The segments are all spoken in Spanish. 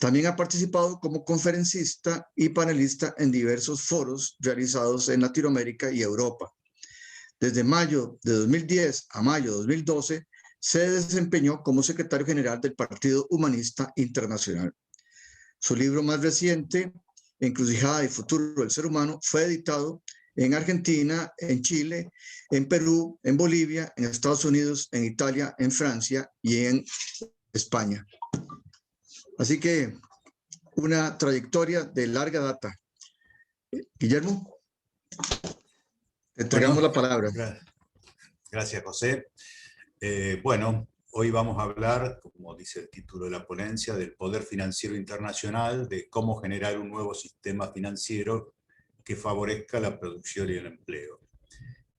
También ha participado como conferencista y panelista en diversos foros realizados en Latinoamérica y Europa. Desde mayo de 2010 a mayo de 2012 se desempeñó como secretario general del Partido Humanista Internacional. Su libro más reciente, Encrucijada y Futuro del Ser Humano, fue editado en Argentina, en Chile, en Perú, en Bolivia, en Estados Unidos, en Italia, en Francia y en España. Así que una trayectoria de larga data. Guillermo, te entregamos la palabra. Gracias, José. Bueno, hoy vamos a hablar, como dice el título de la ponencia, del poder financiero internacional, de cómo generar un nuevo sistema financiero que favorezca la producción y el empleo.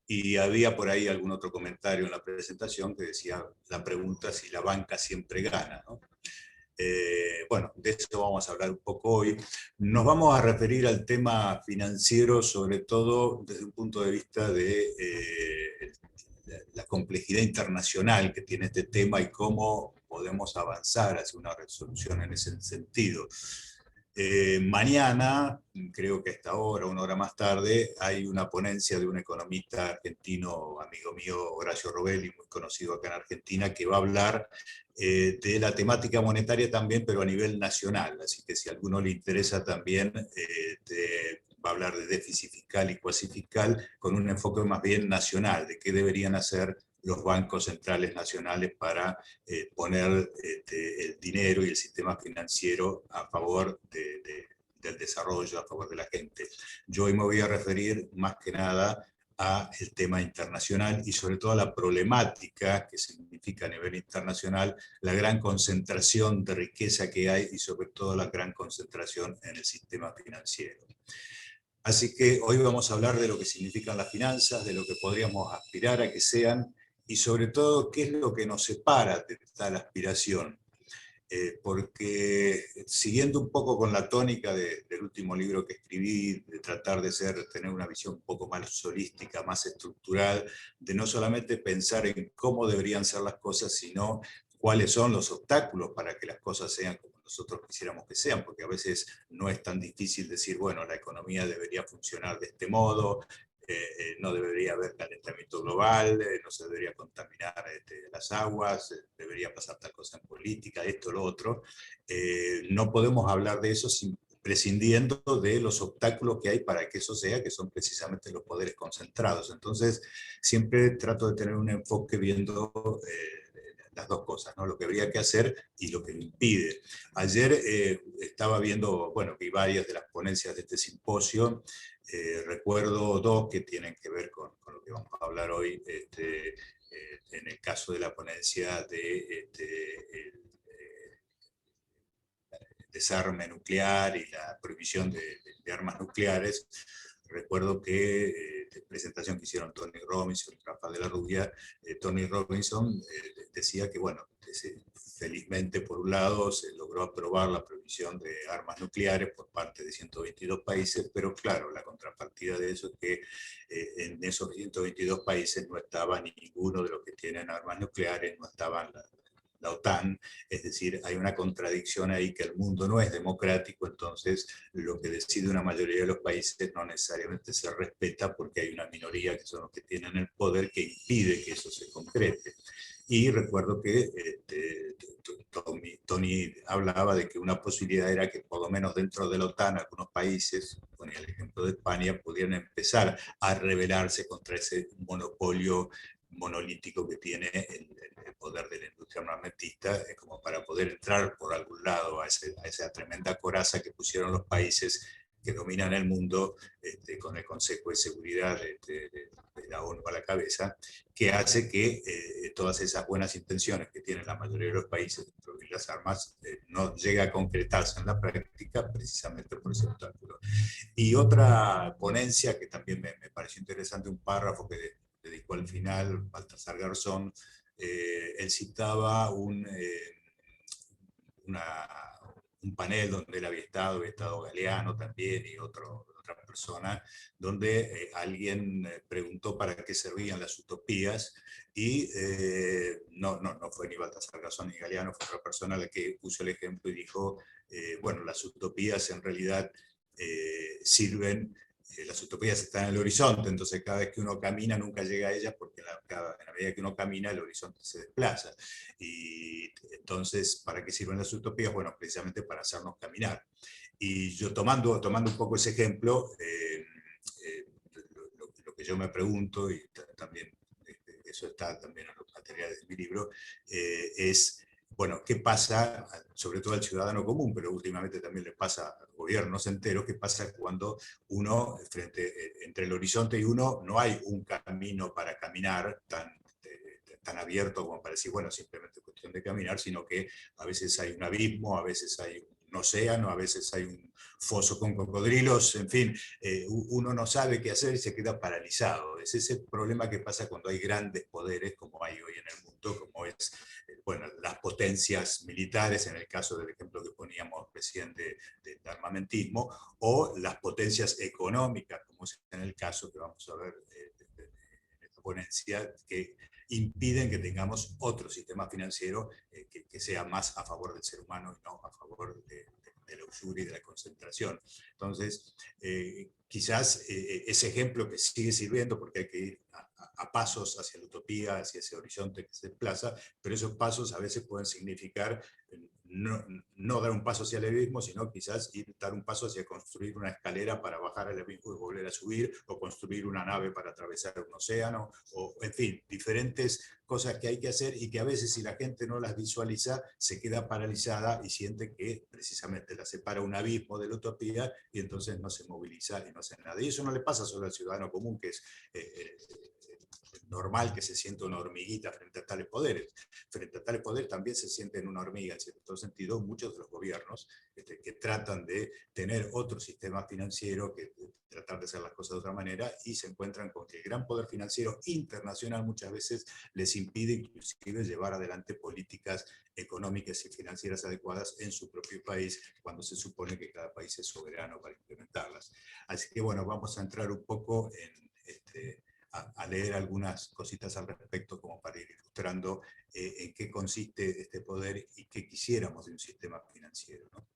Y había por ahí algún otro comentario en la presentación que decía la pregunta si la banca siempre gana, ¿no? Bueno, de eso vamos a hablar un poco hoy. Nos vamos a referir al tema financiero, sobre todo desde un punto de vista de la complejidad internacional que tiene este tema y cómo podemos avanzar hacia una resolución en ese sentido. Mañana, creo que a esta hora, una hora más tarde, hay una ponencia de un economista argentino, amigo mío, Horacio Robelli, muy conocido acá en Argentina, que va a hablar de la temática monetaria también, pero a nivel nacional. Así que si a alguno le interesa también, va a hablar de déficit fiscal y cuasi fiscal con un enfoque más bien nacional, de qué deberían hacer los bancos centrales nacionales para poner el dinero y el sistema financiero a favor del desarrollo, a favor de la gente. Yo hoy me voy a referir más que nada a el tema internacional y sobre todo a la problemática que significa a nivel internacional la gran concentración de riqueza que hay y sobre todo la gran concentración en el sistema financiero. Así que hoy vamos a hablar de lo que significan las finanzas, de lo que podríamos aspirar a que sean y sobre todo qué es lo que nos separa de tal aspiración. Porque siguiendo un poco con la tónica del último libro que escribí, de tratar de tener una visión un poco más holística, más estructural, de no solamente pensar en cómo deberían ser las cosas, sino cuáles son los obstáculos para que las cosas sean como nosotros quisiéramos que sean, porque a veces no es tan difícil decir, bueno, la economía debería funcionar de este modo, no debería haber calentamiento global, no se debería contaminar las aguas, debería pasar tal cosa en política, esto, lo otro. No podemos hablar de eso prescindiendo de los obstáculos que hay para que eso sea, que son precisamente los poderes concentrados. Entonces, siempre trato de tener un enfoque viendo las dos cosas, ¿no? Lo que habría que hacer y lo que lo impide. Ayer estaba viendo, bueno, vi varias de las ponencias de este simposio. Recuerdo dos que tienen que ver con lo que vamos a hablar hoy, en el caso de la ponencia de el desarme nuclear y la prohibición de armas nucleares. Recuerdo que de presentación que hicieron Tony Robinson y Rafa de la Rubia, Tony Robinson decía que, bueno, felizmente por un lado se logró aprobar la prohibición de armas nucleares por parte de 122 países, pero claro, la contrapartida de eso es que en esos 122 países no estaba ninguno de los que tienen armas nucleares, no estaban la OTAN, es decir, hay una contradicción ahí que el mundo no es democrático, entonces lo que decide una mayoría de los países no necesariamente se respeta porque hay una minoría que son los que tienen el poder que impide que eso se concrete. Y recuerdo que Tony hablaba de que una posibilidad era que por lo menos dentro de la OTAN algunos países, ponía el ejemplo de España, pudieran empezar a rebelarse contra ese monopolio monolítico que tiene el poder de la industria armamentista, como para poder entrar por algún lado a esa tremenda coraza que pusieron los países que dominan el mundo, con el Consejo de Seguridad de la ONU a la cabeza, que hace que todas esas buenas intenciones que tienen la mayoría de los países de prohibir las armas no llegue a concretarse en la práctica precisamente por ese obstáculo. Y otra ponencia que también me pareció interesante, un párrafo que dedicó al final Baltasar Garzón, él citaba un panel donde él había estado Galeano también y otras persona, donde alguien preguntó para qué servían las utopías, y no fue ni Baltasar Garzón ni Galeano, fue otra persona la que puso el ejemplo y dijo, bueno, las utopías en realidad sirven, las utopías están en el horizonte, entonces cada vez que uno camina nunca llega a ellas, porque en la medida que uno camina el horizonte se desplaza. Y entonces, ¿para qué sirven las utopías? Bueno, precisamente para hacernos caminar. Y yo tomando un poco ese ejemplo, lo que yo me pregunto, y también eso está también en los materiales de mi libro, es, bueno, ¿qué pasa, sobre todo al ciudadano común, pero últimamente también le pasa a gobiernos enteros, qué pasa cuando uno, entre el horizonte y uno, no hay un camino para caminar tan abierto como para decir, bueno, simplemente cuestión de caminar, sino que a veces hay un abismo, a veces hay un océano, a veces hay un foso con cocodrilos, en fin, uno no sabe qué hacer y se queda paralizado. Es ese problema que pasa cuando hay grandes poderes, como hay hoy en el mundo, como es, bueno, las potencias militares, en el caso del ejemplo que poníamos recién del armamentismo, o las potencias económicas, como es en el caso que vamos a ver en esta ponencia, que impiden que tengamos otro sistema financiero que sea más a favor del ser humano y no a favor de la usura y de la concentración. Entonces, quizás ese ejemplo que sigue sirviendo, porque hay que ir a pasos hacia la utopía, hacia ese horizonte que se desplaza, pero esos pasos a veces pueden significar no dar un paso hacia el abismo, sino quizás dar un paso hacia construir una escalera para bajar al abismo y volver a subir, o construir una nave para atravesar un océano, o en fin, diferentes cosas que hay que hacer y que a veces, si la gente no las visualiza, se queda paralizada y siente que precisamente la separa un abismo de la utopía, y entonces no se moviliza y no hace nada. Y eso no le pasa solo al ciudadano común, que es normal que se sienta una hormiguita frente a tales poderes. Frente a tales poderes también se sienten una hormiga, en cierto sentido, muchos de los gobiernos que tratan de tener otro sistema financiero, que tratar de hacer las cosas de otra manera, y se encuentran con que el gran poder financiero internacional muchas veces les impide inclusive llevar adelante políticas económicas y financieras adecuadas en su propio país, cuando se supone que cada país es soberano para implementarlas. Así que bueno, vamos a entrar un poco en a leer algunas cositas al respecto, como para ir ilustrando en qué consiste este poder y qué quisiéramos de un sistema financiero, ¿no?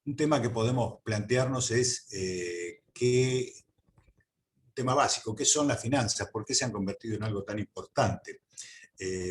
Un tema que podemos plantearnos es tema básico, ¿qué son las finanzas? ¿Por qué se han convertido en algo tan importante?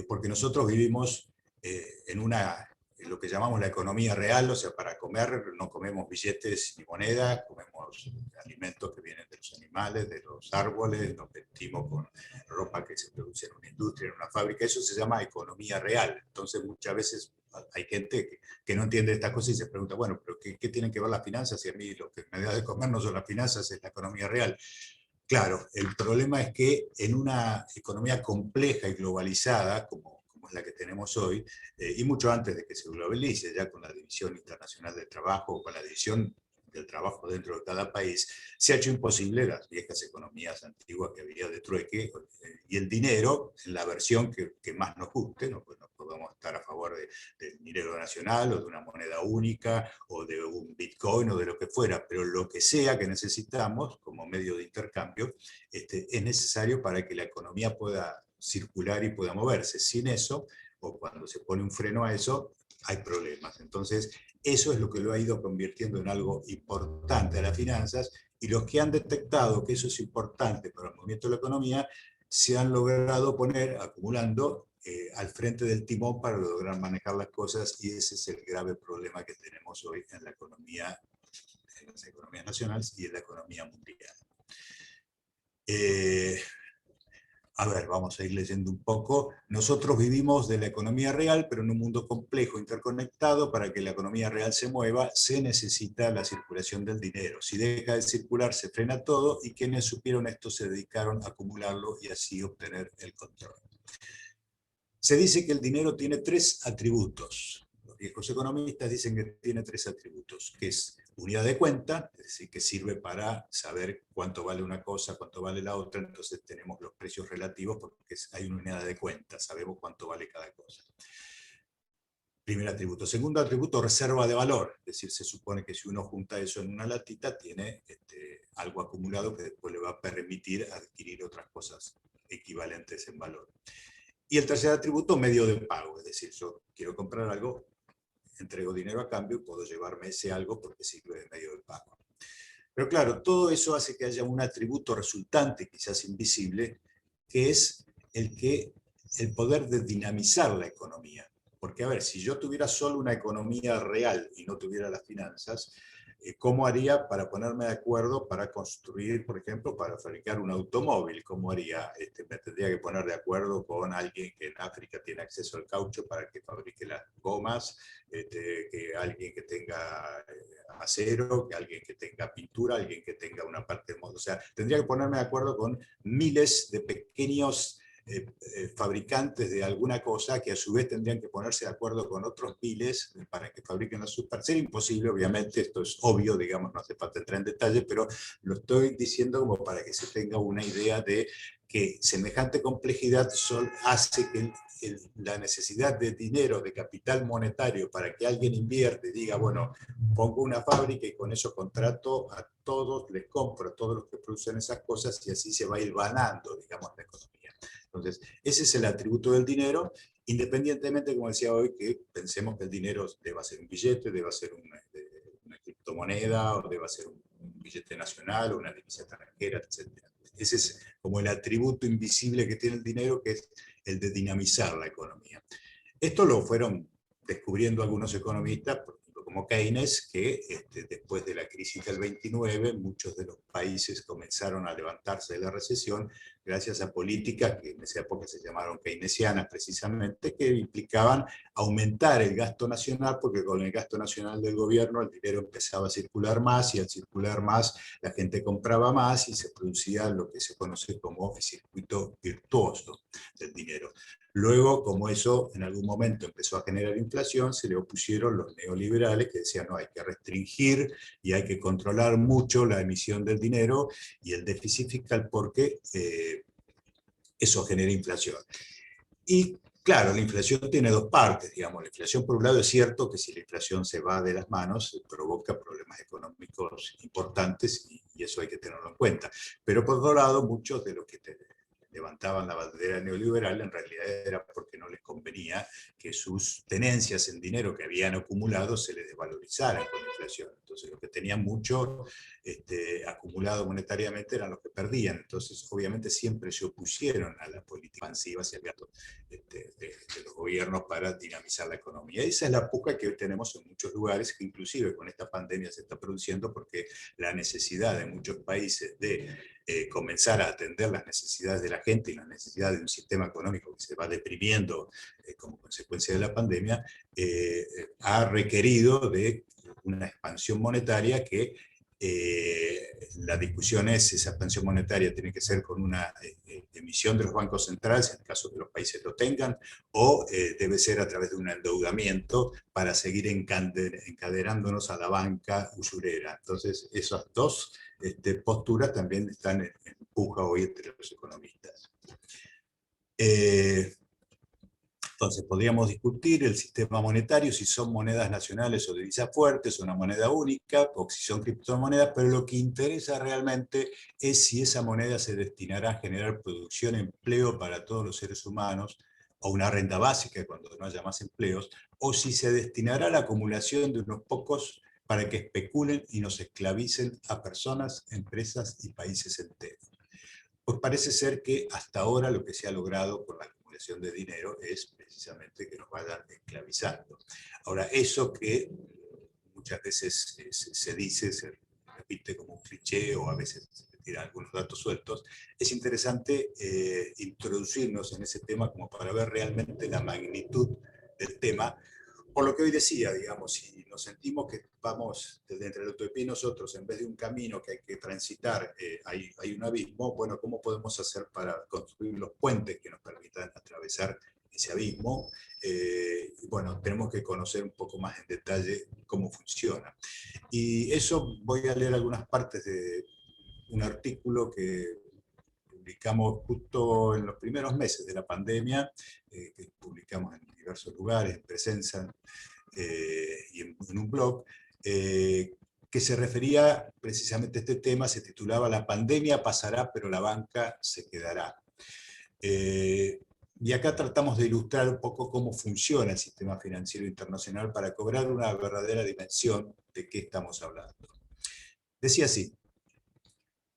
Porque nosotros vivimos en lo que llamamos la economía real, o sea, para comer no comemos billetes ni moneda, comemos alimentos que vienen de los animales, de los árboles, nos vestimos con ropa que se produce en una industria, en una fábrica, eso se llama economía real. Entonces muchas veces hay gente que no entiende estas cosas y se pregunta, bueno, pero ¿qué tienen que ver las finanzas? Si a mí lo que me da de comer no son las finanzas, es la economía real. Claro, el problema es que en una economía compleja y globalizada, como es la que tenemos hoy, y mucho antes de que se globalice, ya con la División Internacional del Trabajo, o con la división del trabajo dentro de cada país, se ha hecho imposible las viejas economías antiguas que había de trueque, y el dinero, en la versión que más nos guste, no, pues no podemos estar a favor del dinero nacional, o de una moneda única, o de un bitcoin, o de lo que fuera, pero lo que sea que necesitamos como medio de intercambio, es necesario para que la economía pueda circular y pueda moverse. Sin eso, o cuando se pone un freno a eso, hay problemas. Entonces, eso es lo que lo ha ido convirtiendo en algo importante a las finanzas, y los que han detectado que eso es importante para el movimiento de la economía se han logrado poner, acumulando, al frente del timón para lograr manejar las cosas, y ese es el grave problema que tenemos hoy en la economía, en las economías nacionales y en la economía mundial. A ver, vamos a ir leyendo un poco. Nosotros vivimos de la economía real, pero en un mundo complejo, interconectado. Para que la economía real se mueva, se necesita la circulación del dinero. Si deja de circular, se frena todo, y quienes supieron esto se dedicaron a acumularlo y así obtener el control. Se dice que el dinero tiene tres atributos. Los viejos economistas dicen que tiene tres atributos, que es unidad de cuenta, es decir, que sirve para saber cuánto vale una cosa, cuánto vale la otra. Entonces tenemos los precios relativos porque hay una unidad de cuenta, sabemos cuánto vale cada cosa. Primer atributo. Segundo atributo, reserva de valor. Es decir, se supone que si uno junta eso en una latita, tiene algo acumulado que después le va a permitir adquirir otras cosas equivalentes en valor. Y el tercer atributo, medio de pago. Es decir, yo quiero comprar algo, entrego dinero a cambio y puedo llevarme ese algo porque sirve de medio de pago. Pero claro, todo eso hace que haya un atributo resultante, quizás invisible, que es el poder de dinamizar la economía. Porque, a ver, si yo tuviera solo una economía real y no tuviera las finanzas, ¿cómo haría para ponerme de acuerdo para construir, por ejemplo, para fabricar un automóvil? ¿Cómo haría? Me tendría que poner de acuerdo con alguien que en África tiene acceso al caucho para que fabrique las gomas, que alguien que tenga acero, que alguien que tenga pintura, alguien que tenga una parte de modo. O sea, tendría que ponerme de acuerdo con miles de pequeños fabricantes de alguna cosa que a su vez tendrían que ponerse de acuerdo con otros miles para que fabriquen la super. Para ser imposible, obviamente, esto es obvio, digamos, no hace falta entrar en detalle, pero lo estoy diciendo como para que se tenga una idea de que semejante complejidad hace que la necesidad de dinero, de capital monetario para que alguien invierte y diga, bueno, pongo una fábrica y con eso contrato a todos, les compro a todos los que producen esas cosas y así se va hilvanando, digamos, la economía. Entonces, ese es el atributo del dinero, independientemente, como decía hoy, que pensemos que el dinero deba ser un billete, deba ser una criptomoneda, o deba ser un billete nacional o una divisa extranjera, etc. Ese es como el atributo invisible que tiene el dinero, que es el de dinamizar la economía. Esto lo fueron descubriendo algunos economistas, por ejemplo, como Keynes, que después de la crisis del 29, muchos de los países comenzaron a levantarse de la recesión gracias a políticas que en esa época se llamaron keynesianas precisamente, que implicaban aumentar el gasto nacional, porque con el gasto nacional del gobierno el dinero empezaba a circular más, y al circular más la gente compraba más y se producía lo que se conoce como el circuito virtuoso del dinero. Luego, como eso en algún momento empezó a generar inflación, se le opusieron los neoliberales que decían, no, hay que restringir y hay que controlar mucho la emisión del dinero y el déficit fiscal porque eso genera inflación. Y claro, la inflación tiene dos partes, digamos. La inflación, por un lado, es cierto que si la inflación se va de las manos, provoca problemas económicos importantes y eso hay que tenerlo en cuenta. Pero por otro lado, muchos de los que levantaban la bandera neoliberal en realidad era porque no les convenía que sus tenencias en dinero que habían acumulado se les desvalorizaran con la inflación. Entonces, los que tenían mucho acumulado monetariamente eran los que perdían. Entonces, obviamente, siempre se opusieron a la política expansiva hacia el gasto de los gobiernos para dinamizar la economía. Esa es la puja que hoy tenemos en muchos lugares, que inclusive con esta pandemia se está produciendo porque la necesidad de muchos países de comenzar a atender las necesidades de la gente y las necesidades de un sistema económico que se va deprimiendo como consecuencia de la pandemia, ha requerido de una expansión monetaria que la discusión es, esa expansión monetaria tiene que ser con una emisión de los bancos centrales, en el caso que los países lo tengan, o debe ser a través de un endeudamiento para seguir encadenándonos a la banca usurera. Entonces, esas dos posturas también están en puja hoy entre los economistas. Entonces, podríamos discutir el sistema monetario, si son monedas nacionales o divisas fuertes, una moneda única, o si son criptomonedas, pero lo que interesa realmente es si esa moneda se destinará a generar producción, empleo para todos los seres humanos, o una renta básica cuando no haya más empleos, o si se destinará a la acumulación de unos pocos para que especulen y nos esclavicen a personas, empresas y países enteros. Pues parece ser que hasta ahora lo que se ha logrado con la acumulación de dinero es precisamente que nos vayan esclavizando. Ahora, eso que muchas veces se dice, se repite como un cliché o a veces se tiran algunos datos sueltos, es interesante introducirnos en ese tema como para ver realmente la magnitud del tema. Por lo que hoy decía, digamos, si nos sentimos que vamos desde entre el autopista y nosotros, en vez de un camino que hay que transitar, hay un abismo, bueno, ¿cómo podemos hacer para construir los puentes que nos permitan atravesar ese abismo? Y bueno, tenemos que conocer un poco más en detalle cómo funciona. Y eso voy a leer algunas partes de un artículo que publicamos justo en los primeros meses de la pandemia, que publicamos en diversos lugares, en Presenza y en un blog, que se refería precisamente a este tema, se titulaba "La pandemia pasará, pero la banca se quedará". Y acá tratamos de ilustrar un poco cómo funciona el sistema financiero internacional para cobrar una verdadera dimensión de qué estamos hablando. Decía así: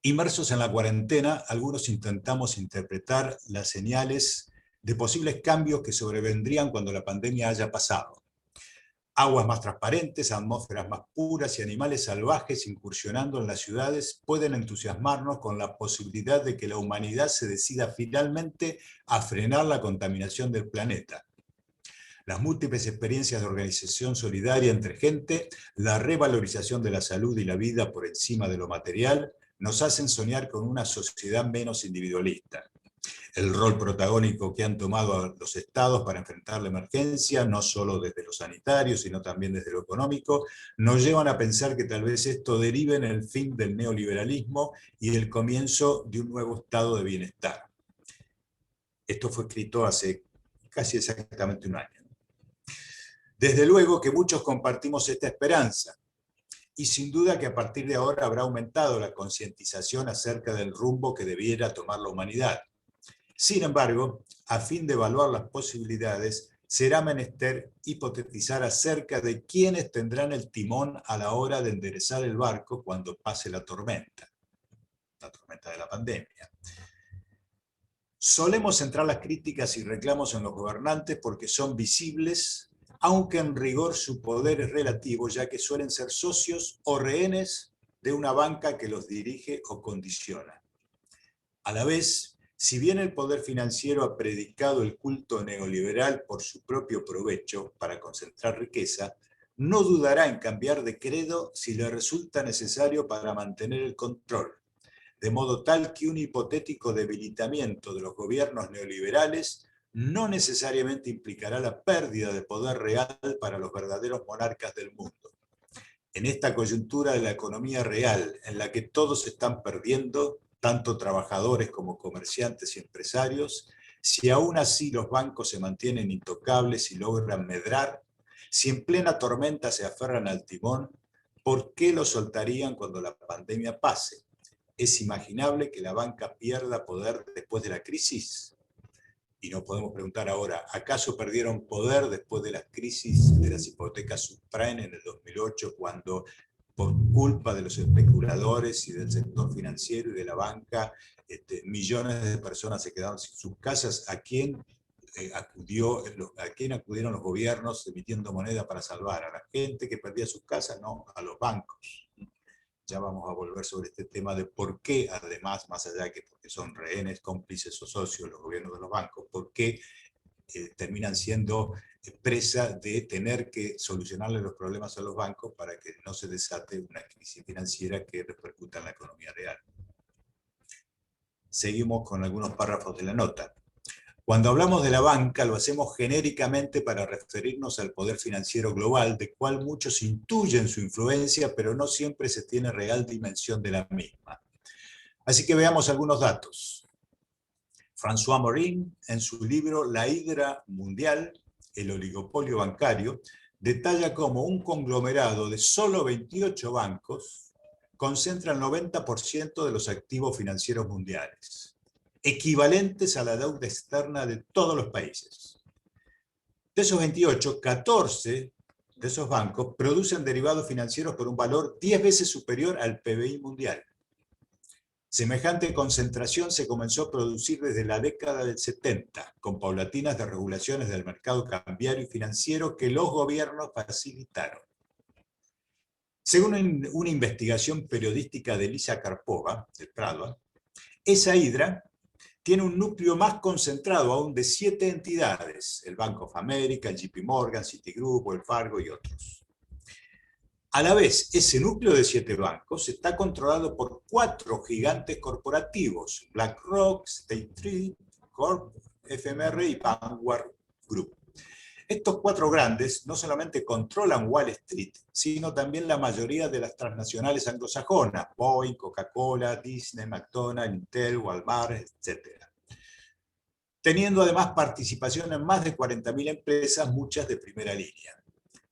inmersos en la cuarentena, algunos intentamos interpretar las señales de posibles cambios que sobrevendrían cuando la pandemia haya pasado. Aguas más transparentes, atmósferas más puras y animales salvajes incursionando en las ciudades pueden entusiasmarnos con la posibilidad de que la humanidad se decida finalmente a frenar la contaminación del planeta. Las múltiples experiencias de organización solidaria entre gente, la revalorización de la salud y la vida por encima de lo material, nos hacen soñar con una sociedad menos individualista. El rol protagónico que han tomado los estados para enfrentar la emergencia, no solo desde lo sanitario, sino también desde lo económico, nos llevan a pensar que tal vez esto derive en el fin del neoliberalismo y el comienzo de un nuevo estado de bienestar. Esto fue escrito hace casi exactamente un año. Desde luego que muchos compartimos esta esperanza, y sin duda que a partir de ahora habrá aumentado la concientización acerca del rumbo que debiera tomar la humanidad. Sin embargo, a fin de evaluar las posibilidades, será menester hipotetizar acerca de quiénes tendrán el timón a la hora de enderezar el barco cuando pase la tormenta de la pandemia. Solemos centrar las críticas y reclamos en los gobernantes porque son visibles, aunque en rigor su poder es relativo, ya que suelen ser socios o rehenes de una banca que los dirige o condiciona. A la vez, si bien el poder financiero ha predicado el culto neoliberal por su propio provecho para concentrar riqueza, no dudará en cambiar de credo si le resulta necesario para mantener el control, de modo tal que un hipotético debilitamiento de los gobiernos neoliberales no necesariamente implicará la pérdida de poder real para los verdaderos monarcas del mundo. En esta coyuntura de la economía real, en la que todos están perdiendo, tanto trabajadores como comerciantes y empresarios, si aún así los bancos se mantienen intocables y logran medrar, si en plena tormenta se aferran al timón, ¿por qué lo soltarían cuando la pandemia pase? ¿Es imaginable que la banca pierda poder después de la crisis? Y nos podemos preguntar ahora, ¿acaso perdieron poder después de la crisis de las hipotecas subprime en el 2008, cuando por culpa de los especuladores y del sector financiero y de la banca, millones de personas se quedaron sin sus casas? ¿A quién acudieron los gobiernos emitiendo moneda para salvar? ¿A la gente que perdía sus casas? No, a los bancos. Ya vamos a volver sobre este tema de por qué, además, más allá de que porque son rehenes, cómplices o socios los gobiernos de los bancos, por qué terminan siendo presa de tener que solucionarle los problemas a los bancos para que no se desate una crisis financiera que repercuta en la economía real. Seguimos con algunos párrafos de la nota. Cuando hablamos de la banca, lo hacemos genéricamente para referirnos al poder financiero global, de cual muchos intuyen su influencia, pero no siempre se tiene real dimensión de la misma. Así que veamos algunos datos. François Morin, en su libro La Hidra Mundial, el oligopolio bancario, detalla cómo un conglomerado de solo 28 bancos concentra el 90% de los activos financieros mundiales, equivalentes a la deuda externa de todos los países. De esos 28, 14 de esos bancos producen derivados financieros por un valor 10 veces superior al PBI mundial. Semejante concentración se comenzó a producir desde la década del 70, con paulatinas desregulaciones del mercado cambiario y financiero que los gobiernos facilitaron. Según una investigación periodística de Elisa Karpova, de Pradua, esa hidra tiene un núcleo más concentrado aún de 7 entidades: el Bank of America, el JP Morgan, Citigroup, Wells Fargo y otros. A la vez, ese núcleo de 7 bancos está controlado por 4 gigantes corporativos: BlackRock, State Street Corp, FMR y Vanguard Group. Estos cuatro grandes no solamente controlan Wall Street, sino también la mayoría de las transnacionales anglosajonas, Boeing, Coca-Cola, Disney, McDonald's, Intel, Walmart, etc. Teniendo además participación en más de 40.000 empresas, muchas de primera línea.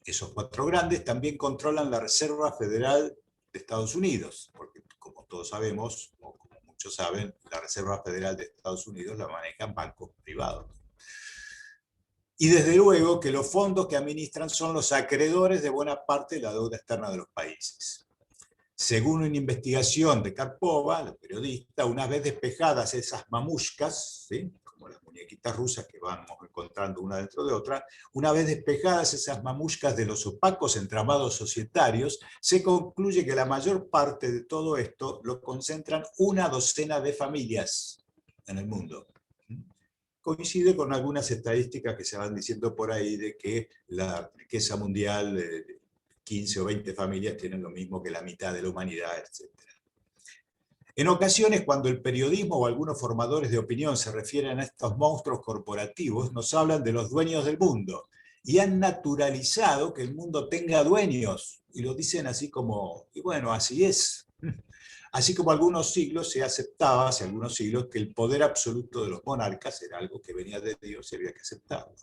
Esos cuatro grandes también controlan la Reserva Federal de Estados Unidos, porque como todos sabemos, o como muchos saben, la Reserva Federal de Estados Unidos la manejan bancos privados. Y desde luego que los fondos que administran son los acreedores de buena parte de la deuda externa de los países. Según una investigación de Karpova, la periodista, una vez despejadas esas mamushkas, ¿sí?, como las muñequitas rusas que vamos encontrando una dentro de otra, una vez despejadas esas mamushkas de los opacos entramados societarios, se concluye que la mayor parte de todo esto lo concentran una docena de familias en el mundo. Coincide con algunas estadísticas que se van diciendo por ahí de que la riqueza mundial, 15 o 20 familias tienen lo mismo que la mitad de la humanidad, etc. En ocasiones, cuando el periodismo o algunos formadores de opinión se refieren a estos monstruos corporativos, nos hablan de los dueños del mundo y han naturalizado que el mundo tenga dueños, y lo dicen así como, y bueno, así es. Así como algunos siglos se aceptaba, hace algunos siglos, que el poder absoluto de los monarcas era algo que venía de Dios y había que aceptarlo.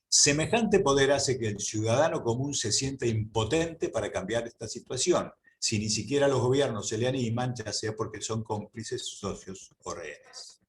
Semejante poder hace que el ciudadano común se sienta impotente para cambiar esta situación, si ni siquiera los gobiernos se le animan, ya sea porque son cómplices, socios o rehenes.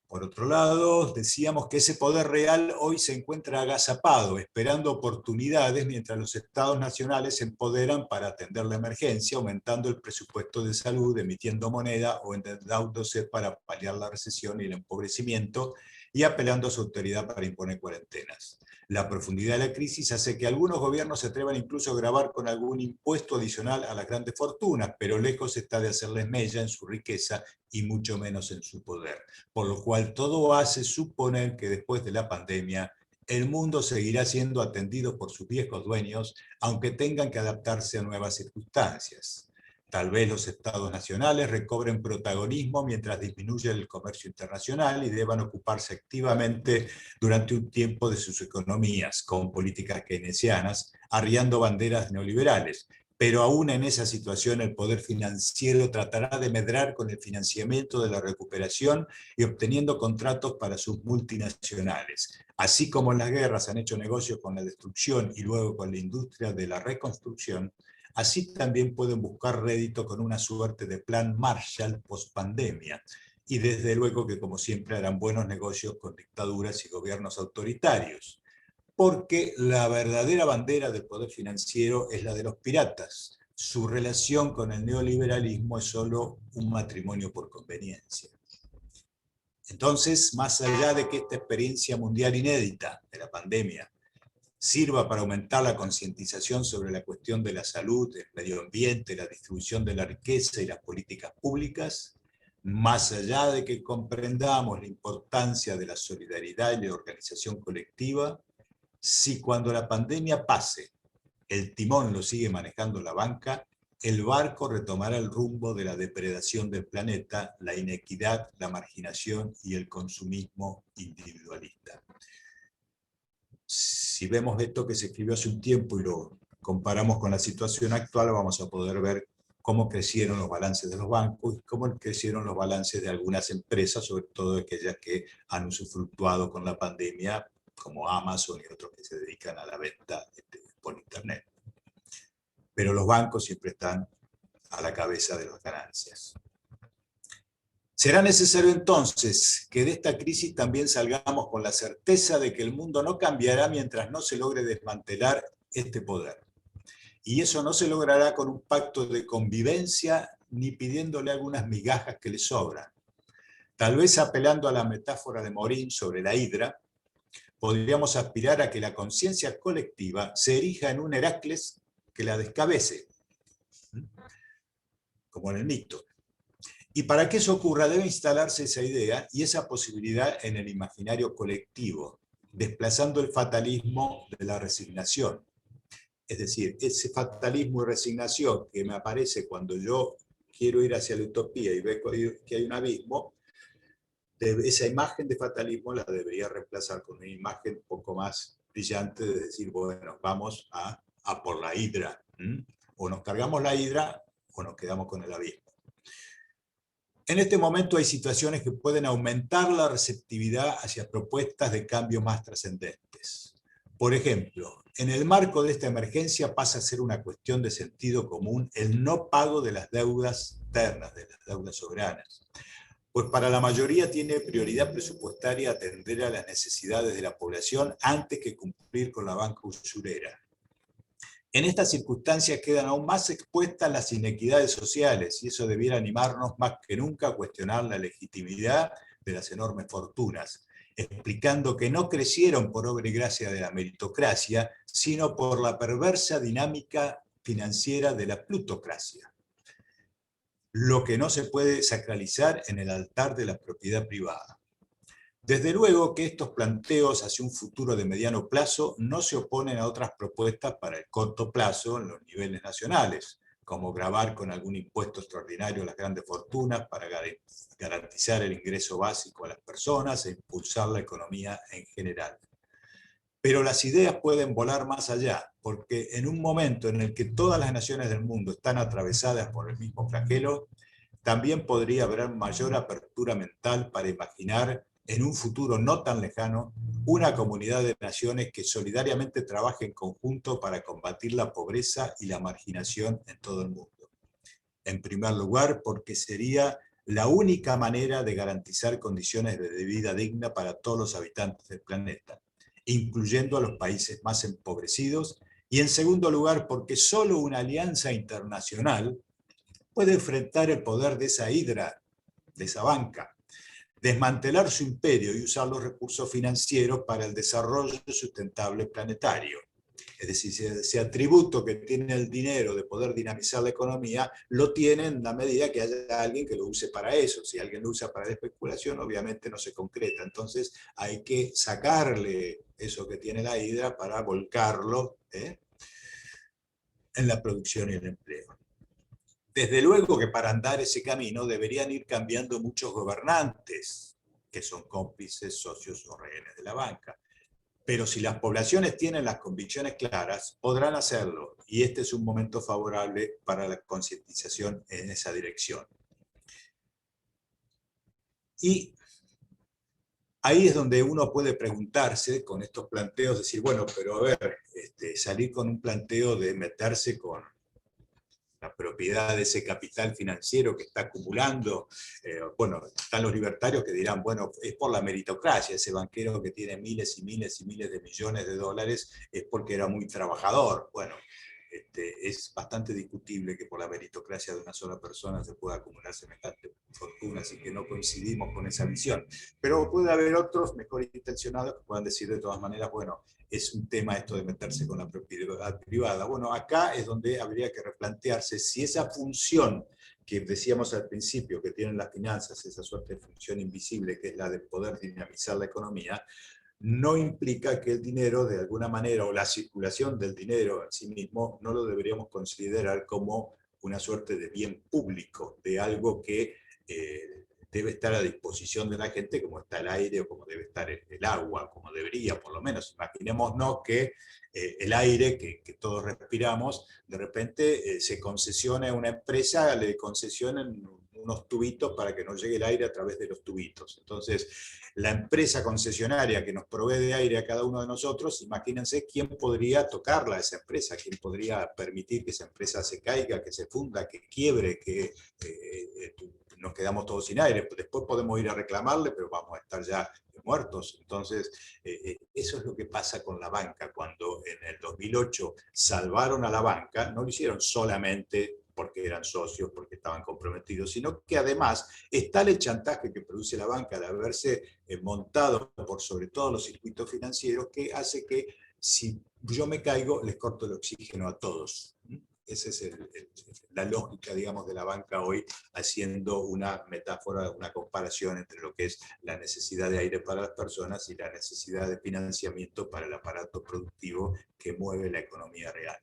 Por otro lado, decíamos que ese poder real hoy se encuentra agazapado, esperando oportunidades mientras los estados nacionales se empoderan para atender la emergencia, aumentando el presupuesto de salud, emitiendo moneda o endeudándose para paliar la recesión y el empobrecimiento, y apelando a su autoridad para imponer cuarentenas. La profundidad de la crisis hace que algunos gobiernos se atrevan incluso a gravar con algún impuesto adicional a las grandes fortunas, pero lejos está de hacerles mella en su riqueza y mucho menos en su poder. Por lo cual todo hace suponer que después de la pandemia el mundo seguirá siendo atendido por sus viejos dueños, aunque tengan que adaptarse a nuevas circunstancias. Tal vez los estados nacionales recobren protagonismo mientras disminuye el comercio internacional y deban ocuparse activamente durante un tiempo de sus economías, con políticas keynesianas, arriando banderas neoliberales. Pero aún en esa situación el poder financiero tratará de medrar con el financiamiento de la recuperación y obteniendo contratos para sus multinacionales. Así como en las guerras han hecho negocios con la destrucción y luego con la industria de la reconstrucción, así también pueden buscar rédito con una suerte de plan Marshall post-pandemia. Y desde luego que, como siempre, harán buenos negocios con dictaduras y gobiernos autoritarios. Porque la verdadera bandera del poder financiero es la de los piratas. Su relación con el neoliberalismo es solo un matrimonio por conveniencia. Entonces, más allá de que esta experiencia mundial inédita de la pandemia sirva para aumentar la concientización sobre la cuestión de la salud, el medio ambiente, la distribución de la riqueza y las políticas públicas, más allá de que comprendamos la importancia de la solidaridad y la organización colectiva, si cuando la pandemia pase, el timón lo sigue manejando la banca, el barco retomará el rumbo de la depredación del planeta, la inequidad, la marginación y el consumismo individualista. Si vemos esto que se escribió hace un tiempo y lo comparamos con la situación actual, vamos a poder ver cómo crecieron los balances de los bancos y cómo crecieron los balances de algunas empresas, sobre todo aquellas que han usufructuado con la pandemia, como Amazon y otros que se dedican a la venta por Internet. Pero los bancos siempre están a la cabeza de las ganancias. Será necesario entonces que de esta crisis también salgamos con la certeza de que el mundo no cambiará mientras no se logre desmantelar este poder. Y eso no se logrará con un pacto de convivencia ni pidiéndole algunas migajas que le sobran. Tal vez apelando a la metáfora de Morín sobre la hidra, podríamos aspirar a que la conciencia colectiva se erija en un Heracles que la descabece, como en el mito. Y para que eso ocurra debe instalarse esa idea y esa posibilidad en el imaginario colectivo, desplazando el fatalismo de la resignación. Es decir, ese fatalismo y resignación que me aparece cuando yo quiero ir hacia la utopía y veo que hay un abismo, esa imagen de fatalismo la debería reemplazar con una imagen un poco más brillante de decir, bueno, vamos a por la hidra. O nos cargamos la hidra o nos quedamos con el abismo. En este momento hay situaciones que pueden aumentar la receptividad hacia propuestas de cambio más trascendentes. Por ejemplo, en el marco de esta emergencia pasa a ser una cuestión de sentido común el no pago de las deudas externas, de las deudas soberanas. Pues para la mayoría tiene prioridad presupuestaria atender a las necesidades de la población antes que cumplir con la banca usurera. En estas circunstancias quedan aún más expuestas las inequidades sociales y eso debiera animarnos más que nunca a cuestionar la legitimidad de las enormes fortunas, explicando que no crecieron por obra y gracia de la meritocracia, sino por la perversa dinámica financiera de la plutocracia. Lo que no se puede sacralizar en el altar de la propiedad privada. Desde luego que estos planteos hacia un futuro de mediano plazo no se oponen a otras propuestas para el corto plazo en los niveles nacionales, como gravar con algún impuesto extraordinario las grandes fortunas para garantizar el ingreso básico a las personas e impulsar la economía en general. Pero las ideas pueden volar más allá, porque en un momento en el que todas las naciones del mundo están atravesadas por el mismo flagelo, también podría haber mayor apertura mental para imaginar en un futuro no tan lejano una comunidad de naciones que solidariamente trabaje en conjunto para combatir la pobreza y la marginación en todo el mundo. En primer lugar, porque sería la única manera de garantizar condiciones de vida digna para todos los habitantes del planeta, incluyendo a los países más empobrecidos, y en segundo lugar, porque solo una alianza internacional puede enfrentar el poder de esa hidra, de esa banca, desmantelar su imperio y usar los recursos financieros para el desarrollo sustentable planetario. Es decir, ese atributo que tiene el dinero de poder dinamizar la economía, lo tiene en la medida que haya alguien que lo use para eso. Si alguien lo usa para la especulación, obviamente no se concreta. Entonces hay que sacarle eso que tiene la hidra para volcarlo en la producción y el empleo. Desde luego que para andar ese camino deberían ir cambiando muchos gobernantes, que son cómplices, socios o rehenes de la banca. Pero si las poblaciones tienen las convicciones claras, podrán hacerlo, y este es un momento favorable para la concientización en esa dirección. Y ahí es donde uno puede preguntarse con estos planteos, decir, bueno, pero a ver, salir con un planteo de meterse con la propiedad de ese capital financiero que está acumulando. Bueno, están los libertarios que dirán, bueno, es por la meritocracia, ese banquero que tiene miles y miles y miles de millones de dólares es porque era muy trabajador. Bueno, es bastante discutible que por la meritocracia de una sola persona se pueda acumular semejante fortuna, así que no coincidimos con esa visión. Pero puede haber otros mejor intencionados que puedan decir de todas maneras, bueno, es un tema esto de meterse con la propiedad privada. Bueno, acá es donde habría que replantearse si esa función que decíamos al principio que tienen las finanzas, esa suerte de función invisible que es la de poder dinamizar la economía, no implica que el dinero de alguna manera o la circulación del dinero en sí mismo no lo deberíamos considerar como una suerte de bien público, de algo que debe estar a disposición de la gente como está el aire o como debe estar el agua, como debería por lo menos. Imaginémonos que el aire que todos respiramos de repente se concesiona a una empresa, le concesionan unos tubitos para que nos llegue el aire a través de los tubitos. Entonces, la empresa concesionaria que nos provee de aire a cada uno de nosotros, imagínense quién podría tocarla a esa empresa, quién podría permitir que esa empresa se caiga, que se funda, que quiebre, que nos quedamos todos sin aire. Después podemos ir a reclamarle, pero vamos a estar ya muertos. Entonces, eso es lo que pasa con la banca. Cuando en el 2008 salvaron a la banca, no lo hicieron solamente porque eran socios, porque estaban comprometidos, sino que además es tal el chantaje que produce la banca de haberse montado por sobre todo los circuitos financieros que hace que si yo me caigo, les corto el oxígeno a todos. Esa es la lógica, digamos, de la banca hoy, haciendo una metáfora, una comparación entre lo que es la necesidad de aire para las personas y la necesidad de financiamiento para el aparato productivo que mueve la economía real.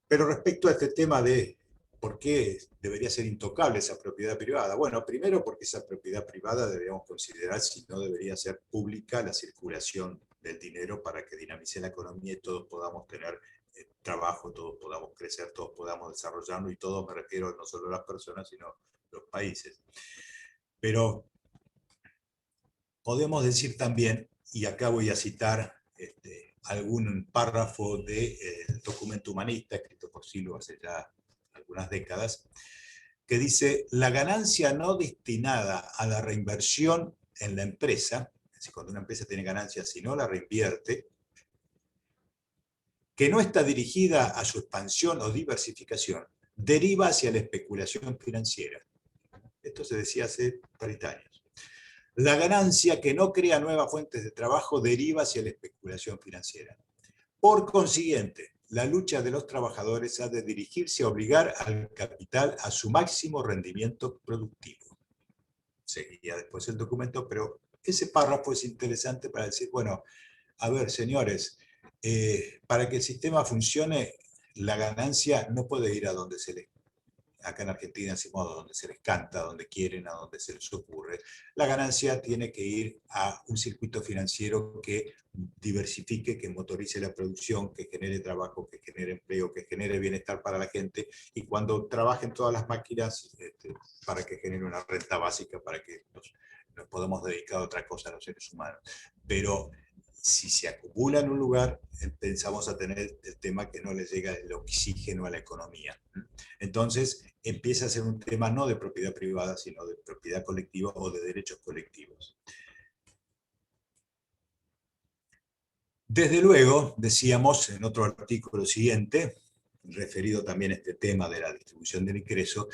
Pero respecto a este tema de ¿Por qué debería ser intocable esa propiedad privada? Bueno, primero porque esa propiedad privada deberíamos considerar si no debería ser pública la circulación del dinero para que dinamice la economía y todos podamos tener trabajo, todos podamos crecer, todos podamos desarrollarnos, y todos me refiero no solo a las personas, sino a los países. Pero podemos decir también, y acá voy a citar algún párrafo del documento humanista, escrito por Silva hace ya algunas décadas, que dice: la ganancia no destinada a la reinversión en la empresa, es decir, cuando una empresa tiene ganancias y no la reinvierte, que no está dirigida a su expansión o diversificación, deriva hacia la especulación financiera. Esto se decía hace 30 años. La ganancia que no crea nuevas fuentes de trabajo deriva hacia la especulación financiera. Por consiguiente, la lucha de los trabajadores ha de dirigirse a obligar al capital a su máximo rendimiento productivo. Seguía después el documento, pero ese párrafo es interesante para decir, bueno, a ver, señores, para que el sistema funcione, la ganancia no puede ir a donde se les, acá en Argentina decimos, a donde se les canta, a donde quieren, a donde se les ocurre. La ganancia tiene que ir a un circuito financiero que diversifique, que motorice la producción, que genere trabajo, que genere empleo, que genere bienestar para la gente, y cuando trabajen todas las máquinas, para que genere una renta básica, para que nos podamos dedicar a otra cosa a los seres humanos. Pero si se acumula en un lugar, pensamos a tener el tema que no le llega el oxígeno a la economía. Entonces empieza a ser un tema no de propiedad privada, sino de propiedad colectiva o de derechos colectivos. Desde luego, decíamos en otro artículo siguiente, referido también a este tema de la distribución del ingreso,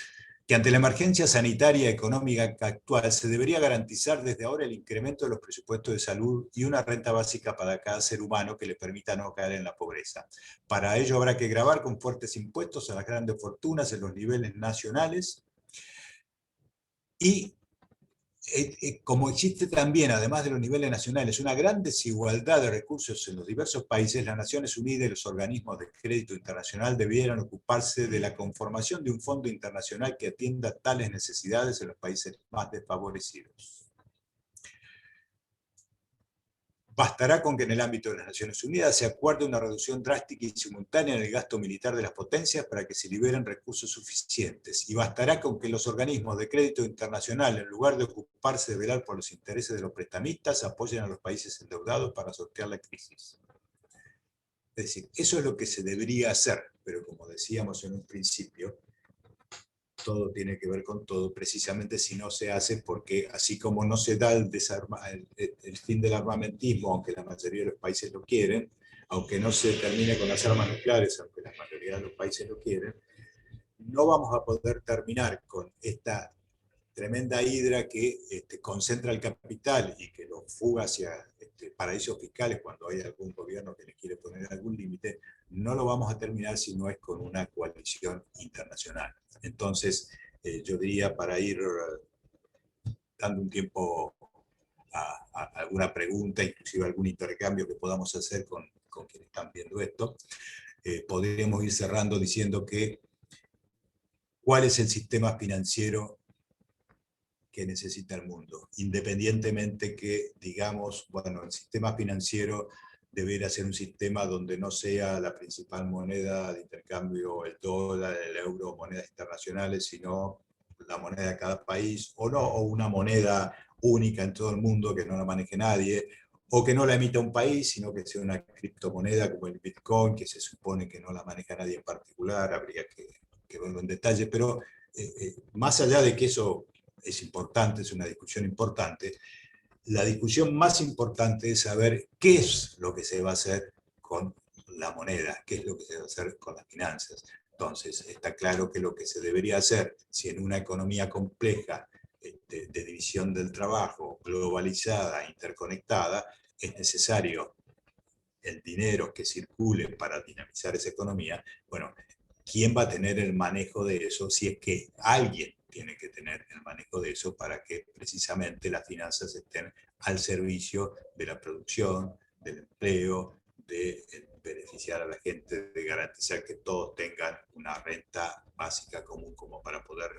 que ante la emergencia sanitaria y económica actual se debería garantizar desde ahora el incremento de los presupuestos de salud y una renta básica para cada ser humano que le permita no caer en la pobreza. Para ello habrá que gravar con fuertes impuestos a las grandes fortunas en los niveles nacionales, y como existe también, además de los niveles nacionales, una gran desigualdad de recursos en los diversos países, las Naciones Unidas y los organismos de crédito internacional debieran ocuparse de la conformación de un fondo internacional que atienda tales necesidades en los países más desfavorecidos. Bastará con que en el ámbito de las Naciones Unidas se acuerde una reducción drástica y simultánea en el gasto militar de las potencias para que se liberen recursos suficientes. Y bastará con que los organismos de crédito internacional, en lugar de ocuparse de velar por los intereses de los prestamistas, apoyen a los países endeudados para sortear la crisis. Es decir, eso es lo que se debería hacer, pero como decíamos en un principio, todo tiene que ver con todo, precisamente si no se hace, porque así como no se da el fin del armamentismo, aunque la mayoría de los países lo quieren, aunque no se termine con las armas nucleares, aunque la mayoría de los países lo quieren, no vamos a poder terminar con esta tremenda hidra que concentra el capital y que lo fuga hacia paraísos fiscales cuando hay algún gobierno que le quiere poner algún límite. No lo vamos a terminar si no es con una coalición internacional. Entonces, yo diría, para ir dando un tiempo a alguna pregunta, inclusive algún intercambio que podamos hacer con quienes están viendo esto, podríamos ir cerrando diciendo que ¿cuál es el sistema financiero que necesita el mundo? Independientemente que digamos, bueno, el sistema financiero debería ser un sistema donde no sea la principal moneda de intercambio el dólar, el euro, monedas internacionales, sino la moneda de cada país, o no, o una moneda única en todo el mundo que no la maneje nadie, o que no la emita un país, sino que sea una criptomoneda como el Bitcoin, que se supone que no la maneja nadie en particular, habría que verlo en detalle, pero más allá de que eso es importante, es una discusión importante, la discusión más importante es saber qué es lo que se va a hacer con la moneda, qué es lo que se va a hacer con las finanzas. Entonces, está claro que lo que se debería hacer, si en una economía compleja de división del trabajo, globalizada, interconectada, es necesario el dinero que circule para dinamizar esa economía. Bueno, ¿quién va a tener el manejo de eso si es que alguien tiene que tener el manejo de eso para que precisamente las finanzas estén al servicio de la producción, del empleo, del beneficiar a la gente, de garantizar que todos tengan una renta básica común como para poder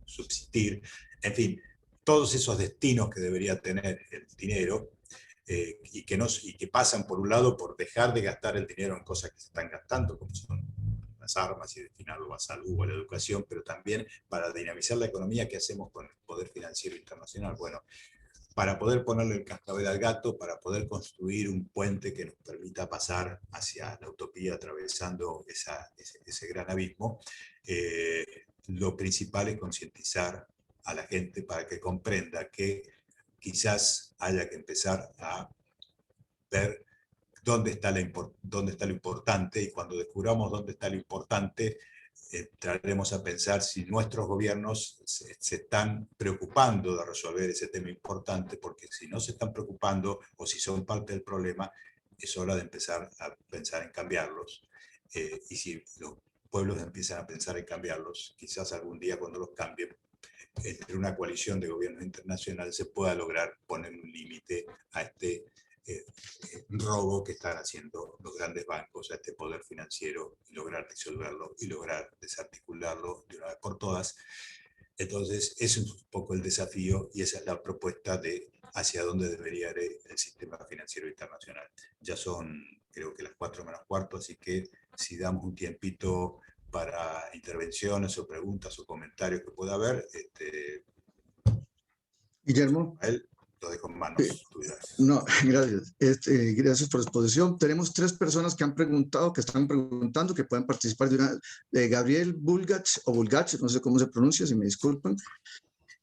subsistir. En fin, todos esos destinos que debería tener el dinero y que pasan, por un lado, por dejar de gastar el dinero en cosas que se están gastando, como son las armas, y destinarlo a salud o a la educación, pero también para dinamizar la economía que hacemos con el poder financiero internacional. Bueno, para poder ponerle el cascabel al gato, para poder construir un puente que nos permita pasar hacia la utopía atravesando ese gran abismo, lo principal es concientizar a la gente para que comprenda que quizás haya que empezar a ver dónde está lo importante, y cuando descubramos dónde está lo importante, entraremos a pensar si nuestros gobiernos se están preocupando de resolver ese tema importante, porque si no se están preocupando o si son parte del problema, es hora de empezar a pensar en cambiarlos. Y si los pueblos empiezan a pensar en cambiarlos, quizás algún día cuando los cambien, entre una coalición de gobiernos internacionales se pueda lograr poner un límite a este robo que están haciendo los grandes bancos a este poder financiero, y lograr disolverlo y lograr desarticularlo de una vez por todas. Entonces, ese es un poco el desafío, y esa es la propuesta de hacia dónde debería ir el sistema financiero internacional. Ya son, creo que las 4 menos cuarto, así que si damos un tiempito para intervenciones o preguntas o comentarios que pueda haber, Guillermo. a él lo dejo en manos tuyas. No, gracias. Gracias por la exposición. Tenemos 3 personas que han preguntado, que están preguntando, que pueden participar de una, de Gabriel Bulgach, o Bulgach, no sé cómo se pronuncia, si me disculpan,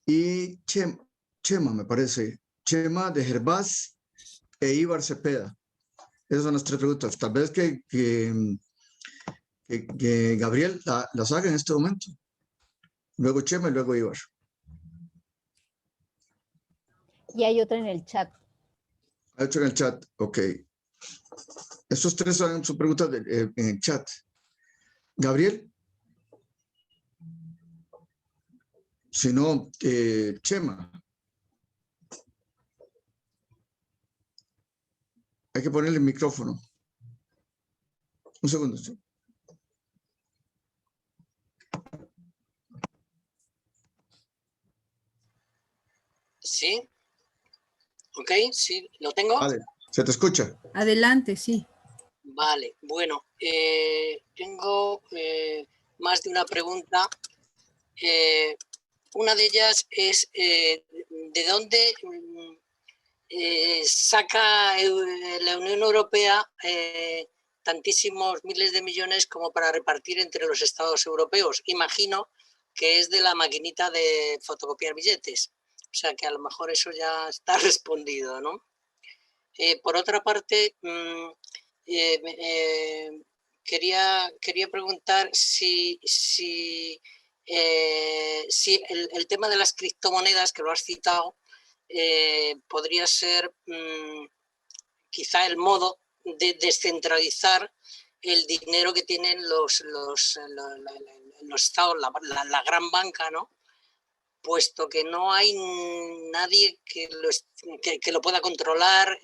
y Chema, me parece, Chema de Gervás e Ibar Cepeda. Esas son las 3 preguntas. Tal vez que Gabriel las haga en este momento. Luego Chema y luego Ibar. Y hay otra en el chat. Ha hecho en el chat, ok. Estos 3 son preguntas en el chat. Gabriel. Si no, Chema. Hay que ponerle el micrófono. Un segundo. ¿Sí? ¿Sí? ¿Ok? ¿Sí? ¿Lo tengo? Vale, se te escucha. Adelante, sí. Vale, bueno, tengo más de una pregunta. Una de ellas es, ¿de dónde saca la Unión Europea tantísimos miles de millones como para repartir entre los estados europeos? Imagino que es de la maquinita de fotocopiar billetes. O sea que a lo mejor eso ya está respondido, ¿no? Por otra parte, quería preguntar si el tema de las criptomonedas, que lo has citado, podría ser quizá el modo de descentralizar el dinero que tienen los estados, la gran banca, ¿no? Puesto que no hay nadie que lo pueda controlar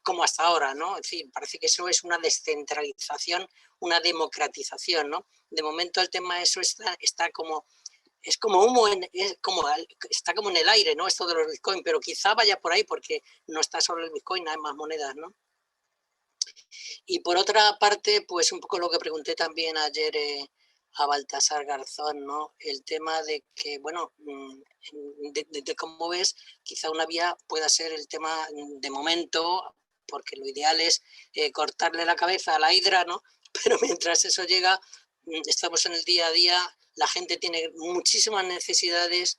como hasta ahora, ¿no? En fin, parece que eso es una descentralización, una democratización, ¿no? De momento el tema de eso está como, es como humo, está como en el aire, ¿no? Esto de los Bitcoin, pero quizá vaya por ahí porque no está solo el Bitcoin, hay más monedas, ¿no? Y por otra parte, pues un poco lo que pregunté también ayer a Baltasar Garzón, ¿no? El tema de que, bueno, de cómo ves, quizá una vía pueda ser el tema de momento, porque lo ideal es cortarle la cabeza a la hidra, ¿no? Pero mientras eso llega, estamos en el día a día, la gente tiene muchísimas necesidades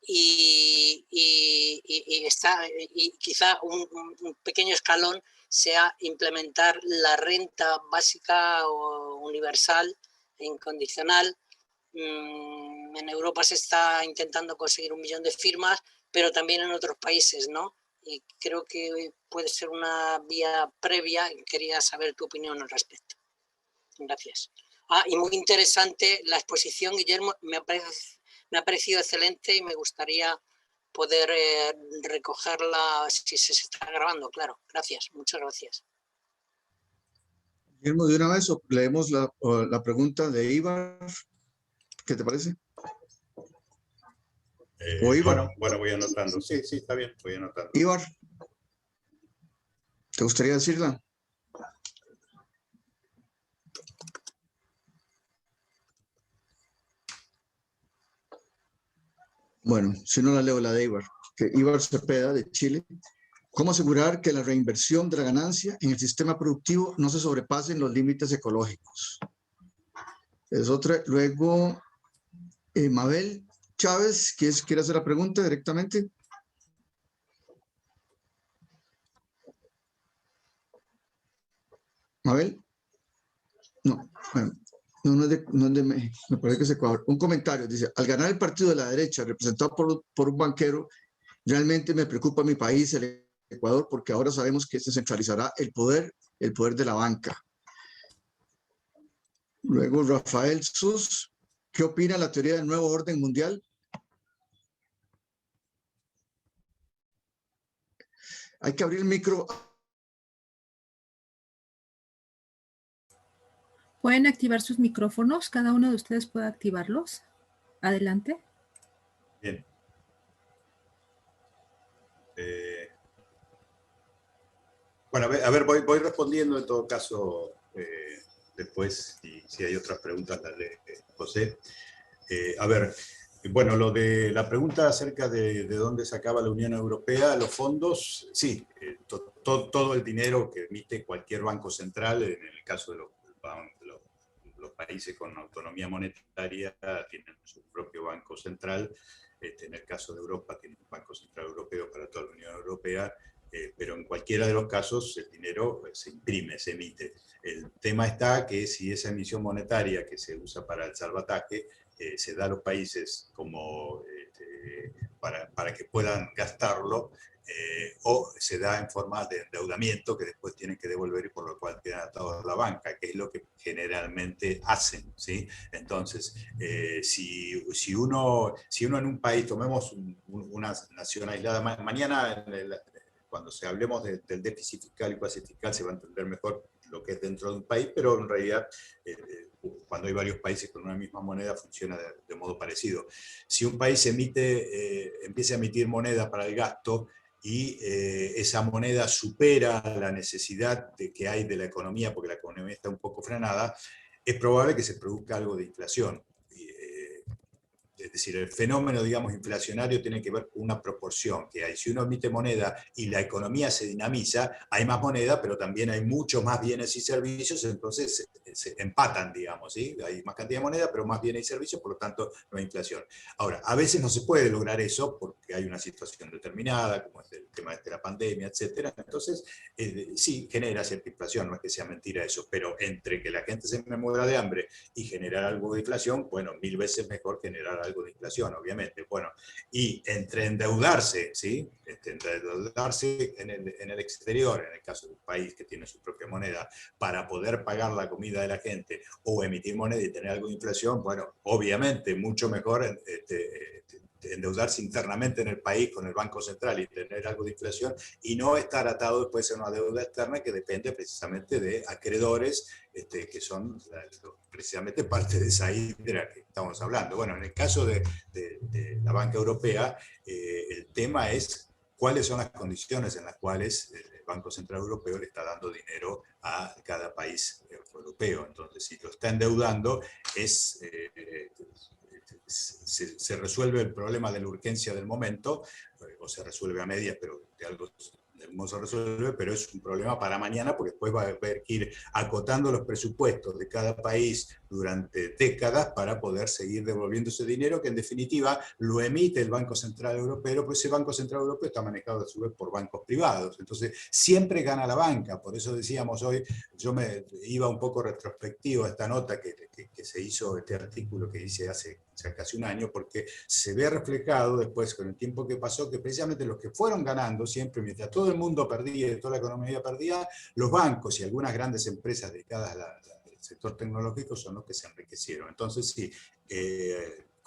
y quizá un pequeño escalón sea implementar la renta básica o universal incondicional. En Europa se está intentando conseguir 1 millón de firmas, pero también en otros países, ¿no? Y creo que puede ser una vía previa. Quería saber tu opinión al respecto. Gracias. Y muy interesante la exposición, Guillermo. Me ha parecido excelente y me gustaría poder recogerla si se está grabando, claro. Gracias, muchas gracias. Guillermo, de una vez leemos la pregunta de Ibar. ¿Qué te parece? ¿O Ibar? Bueno, voy anotando. Sí, está bien, voy anotando. Ibar, ¿te gustaría decirla? Bueno, si no la leo, la de Ibar. Que Ibar Cepeda, de Chile. ¿Cómo asegurar que la reinversión de la ganancia en el sistema productivo no se sobrepasen los límites ecológicos? Es otra. Luego, Mabel Chávez, ¿quiere hacer la pregunta directamente? Mabel. No, bueno, no es de México, me parece que es Ecuador. Un comentario, dice, al ganar el partido de la derecha, representado por un banquero, realmente me preocupa mi país, el Ecuador, porque ahora sabemos que se centralizará el poder de la banca. Luego, Rafael Sus, ¿qué opina de la teoría del nuevo orden mundial? Hay que abrir el micro. ¿Pueden activar sus micrófonos? Cada uno de ustedes puede activarlos. Adelante. Bien. Bueno, a ver, voy respondiendo en todo caso después, si hay otras preguntas, las de José. A ver, bueno, lo de la pregunta acerca de dónde sacaba la Unión Europea los fondos, sí, todo el dinero que emite cualquier banco central, en el caso de los países con autonomía monetaria, tienen su propio banco central. En el caso de Europa, tiene un Banco Central Europeo para toda la Unión Europea, pero en cualquiera de los casos el dinero se imprime, se emite. El tema está que si esa emisión monetaria que se usa para el salvataje se da a los países como para que puedan gastarlo, o se da en forma de endeudamiento que después tienen que devolver y por lo cual quedan atados a la banca, que es lo que generalmente hacen, ¿sí? Entonces, si uno en un país, tomemos una nación aislada, mañana cuando hablemos del déficit fiscal y base fiscal se va a entender mejor lo que es dentro de un país, pero en realidad cuando hay varios países con una misma moneda funciona de modo parecido. Si un país empieza a emitir moneda para el gasto y esa moneda supera la necesidad que hay de la economía, porque la economía está un poco frenada, es probable que se produzca algo de inflación. Es decir, el fenómeno, digamos, inflacionario tiene que ver con una proporción que hay. Si uno emite moneda y la economía se dinamiza, hay más moneda, pero también hay muchos más bienes y servicios, entonces se empatan, digamos, ¿sí? Hay más cantidad de moneda, pero más bienes y servicios, por lo tanto no hay inflación. Ahora, a veces no se puede lograr eso porque hay una situación determinada, como es el tema de la pandemia, etcétera. Entonces, sí, genera cierta inflación, no es que sea mentira eso, pero entre que la gente se muera de hambre y generar algo de inflación, bueno, 1000 veces mejor generar algo de inflación, obviamente. Bueno, y entre endeudarse, ¿sí? Endeudarse en el exterior, en el caso de un país que tiene su propia moneda, para poder pagar la comida de la gente, o emitir moneda y tener algo de inflación, bueno, obviamente mucho mejor endeudarse internamente en el país con el Banco Central y tener algo de inflación y no estar atado después a una deuda externa que depende precisamente de acreedores que son precisamente parte de esa hidra que estamos hablando. Bueno, en el caso de la banca europea, el tema es cuáles son las condiciones en las cuales el Banco Central Europeo le está dando dinero a cada país europeo. Entonces, si lo está endeudando, se resuelve el problema de la urgencia del momento, o se resuelve a medias, pero de algo se resuelve, pero es un problema para mañana porque después va a haber que ir acotando los presupuestos de cada país durante décadas para poder seguir devolviendo ese dinero que en definitiva lo emite el Banco Central Europeo, pero ese Banco Central Europeo está manejado a su vez por bancos privados. Entonces siempre gana la banca. Por eso decíamos hoy, yo me iba un poco retrospectivo a esta nota que se hizo, este artículo que hice hace casi un año, porque se ve reflejado después con el tiempo que pasó que precisamente los que fueron ganando siempre, mientras todo el mundo perdía y toda la economía perdía, los bancos y algunas grandes empresas dedicadas al sector tecnológico son los que se enriquecieron. Entonces sí,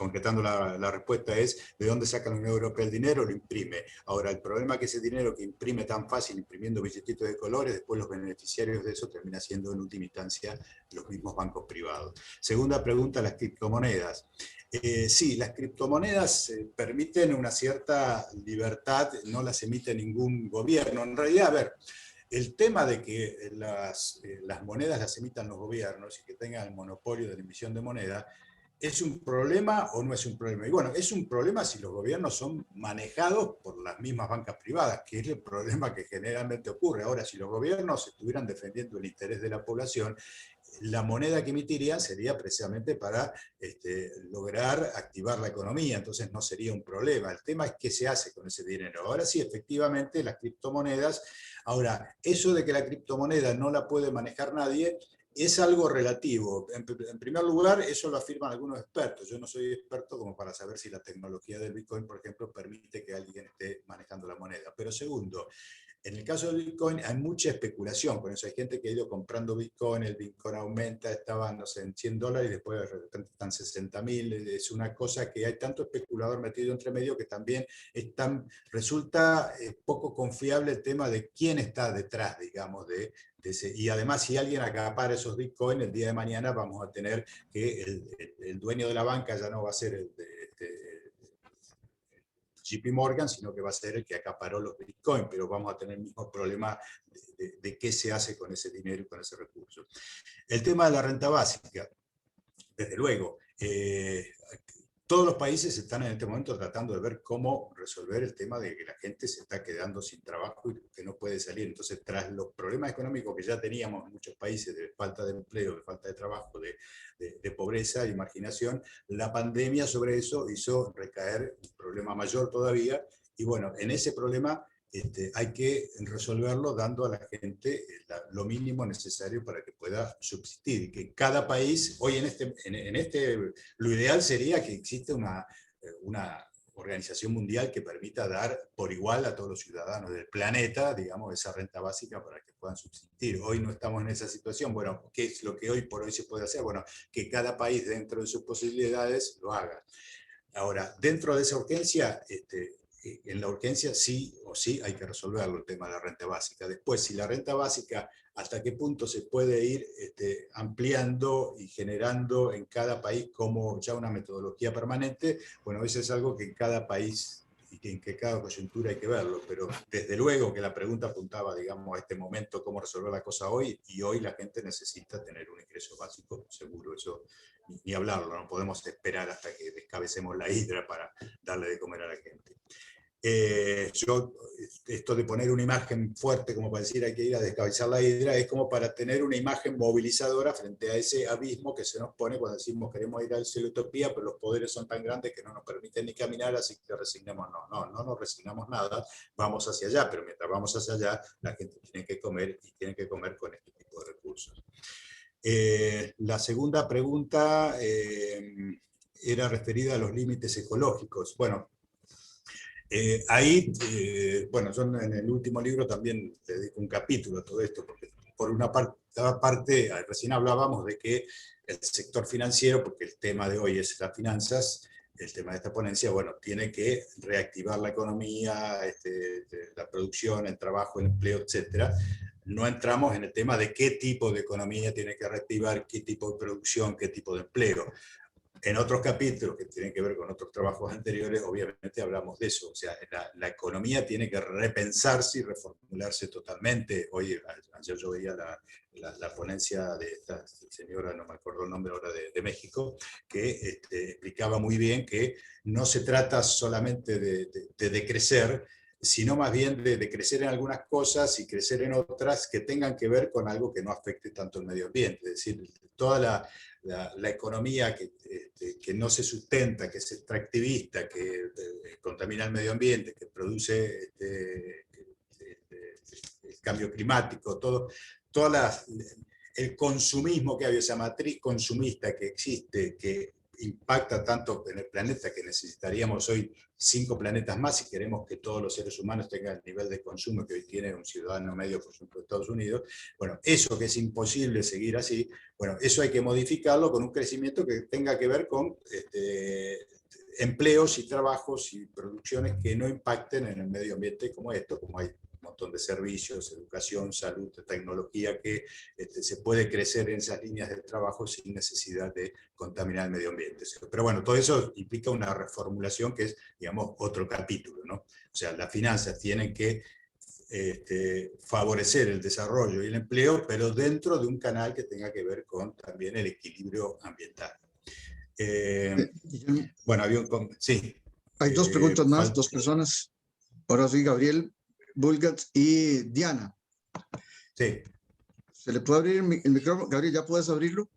concretando la respuesta es, ¿de dónde saca la Unión Europea el dinero? Lo imprime. Ahora, el problema es que ese dinero que imprime tan fácil, imprimiendo billetitos de colores, después los beneficiarios de eso terminan siendo en última instancia los mismos bancos privados. Segunda pregunta, las criptomonedas. Sí, las criptomonedas permiten una cierta libertad, no las emite ningún gobierno. En realidad, a ver, el tema de que las monedas las emitan los gobiernos y que tengan el monopolio de la emisión de moneda, ¿es un problema o no es un problema? Y bueno, es un problema si los gobiernos son manejados por las mismas bancas privadas, que es el problema que generalmente ocurre. Ahora, si los gobiernos estuvieran defendiendo el interés de la población, la moneda que emitirían sería precisamente para lograr activar la economía, entonces no sería un problema. El tema es qué se hace con ese dinero. Ahora sí, efectivamente, las criptomonedas. Ahora, eso de que la criptomoneda no la puede manejar nadie es algo relativo. En primer lugar, eso lo afirman algunos expertos. Yo no soy experto como para saber si la tecnología del Bitcoin, por ejemplo, permite que alguien esté manejando la moneda. Pero segundo, en el caso del Bitcoin hay mucha especulación, por eso hay gente que ha ido comprando Bitcoin, el Bitcoin aumenta, estaba, no sé, en $100 y después de repente están 60.000, es una cosa que hay tanto especulador metido entre medio que también resulta poco confiable el tema de quién está detrás, digamos, de ese. Y además, si alguien acapara esos Bitcoin, el día de mañana vamos a tener que el dueño de la banca ya no va a ser el JP Morgan, sino que va a ser el que acaparó los Bitcoin, pero vamos a tener el mismo problema de qué se hace con ese dinero y con ese recurso. El tema de la renta básica, desde luego, todos los países están en este momento tratando de ver cómo resolver el tema de que la gente se está quedando sin trabajo y que no puede salir. Entonces, tras los problemas económicos que ya teníamos en muchos países de falta de empleo, de falta de trabajo, de pobreza y marginación, la pandemia sobre eso hizo recaer un problema mayor todavía. Y bueno, en ese problema hay que resolverlo dando a la gente lo mínimo necesario para que pueda subsistir. Y que cada país, hoy lo ideal sería que exista una organización mundial que permita dar por igual a todos los ciudadanos del planeta, digamos, esa renta básica para que puedan subsistir. Hoy no estamos en esa situación. Bueno, ¿qué es lo que hoy por hoy se puede hacer? Bueno, que cada país dentro de sus posibilidades lo haga. Ahora, dentro de esa urgencia, en la urgencia sí o sí hay que resolverlo el tema de la renta básica. Después, si la renta básica, hasta qué punto se puede ir ampliando y generando en cada país como ya una metodología permanente, bueno, eso es algo que en cada país y que en cada coyuntura hay que verlo, pero desde luego que la pregunta apuntaba, digamos, a este momento, cómo resolver la cosa hoy, y hoy la gente necesita tener un ingreso básico seguro, eso ni hablarlo, no podemos esperar hasta que descabecemos la hidra para darle de comer a la gente. Esto de poner una imagen fuerte como para decir hay que ir a descabezar la hidra es como para tener una imagen movilizadora frente a ese abismo que se nos pone cuando decimos queremos ir al cielo utopía, pero los poderes son tan grandes que no nos permiten ni caminar, así que resignemos. No nos resignamos nada, vamos hacia allá, pero mientras vamos hacia allá la gente tiene que comer y tiene que comer con este tipo de recursos. La segunda pregunta era referida a los límites ecológicos. Bueno, bueno, yo en el último libro también dedico un capítulo a todo esto, porque por una parte, recién hablábamos de que el sector financiero, porque el tema de hoy es las finanzas, el tema de esta ponencia, bueno, tiene que reactivar la economía, la producción, el trabajo, el empleo, etcétera. No entramos en el tema de qué tipo de economía tiene que reactivar, qué tipo de producción, qué tipo de empleo. En otros capítulos que tienen que ver con otros trabajos anteriores, obviamente hablamos de eso. O sea, la economía tiene que repensarse y reformularse totalmente. Hoy, ayer yo veía la ponencia de esta señora, no me acuerdo el nombre ahora, de México, que explicaba muy bien que no se trata solamente de decrecer, sino más bien de crecer en algunas cosas y crecer en otras que tengan que ver con algo que no afecte tanto el medio ambiente. Es decir, toda la economía que no se sustenta, que es extractivista, que contamina el medio ambiente, que produce el cambio climático, el consumismo que hay, esa matriz consumista que existe, que impacta tanto en el planeta que necesitaríamos hoy 5 planetas más si queremos que todos los seres humanos tengan el nivel de consumo que hoy tiene un ciudadano medio, por ejemplo, de Estados Unidos. Bueno, eso que es imposible seguir así, bueno, eso hay que modificarlo con un crecimiento que tenga que ver con empleos y trabajos y producciones que no impacten en el medio ambiente como esto, como hay un montón de servicios, educación, salud, tecnología, que se puede crecer en esas líneas de trabajo sin necesidad de contaminar el medio ambiente. Pero bueno, todo eso implica una reformulación que es, digamos, otro capítulo, ¿no? O sea, las finanzas tienen que favorecer el desarrollo y el empleo, pero dentro de un canal que tenga que ver con también el equilibrio ambiental. Bueno, sí. Hay 2 preguntas más, 2 personas. Ahora sí, Gabriel Bulgats y Diana. Sí. ¿Se le puede abrir el micrófono? Gabriel, ¿ya puedes abrirlo?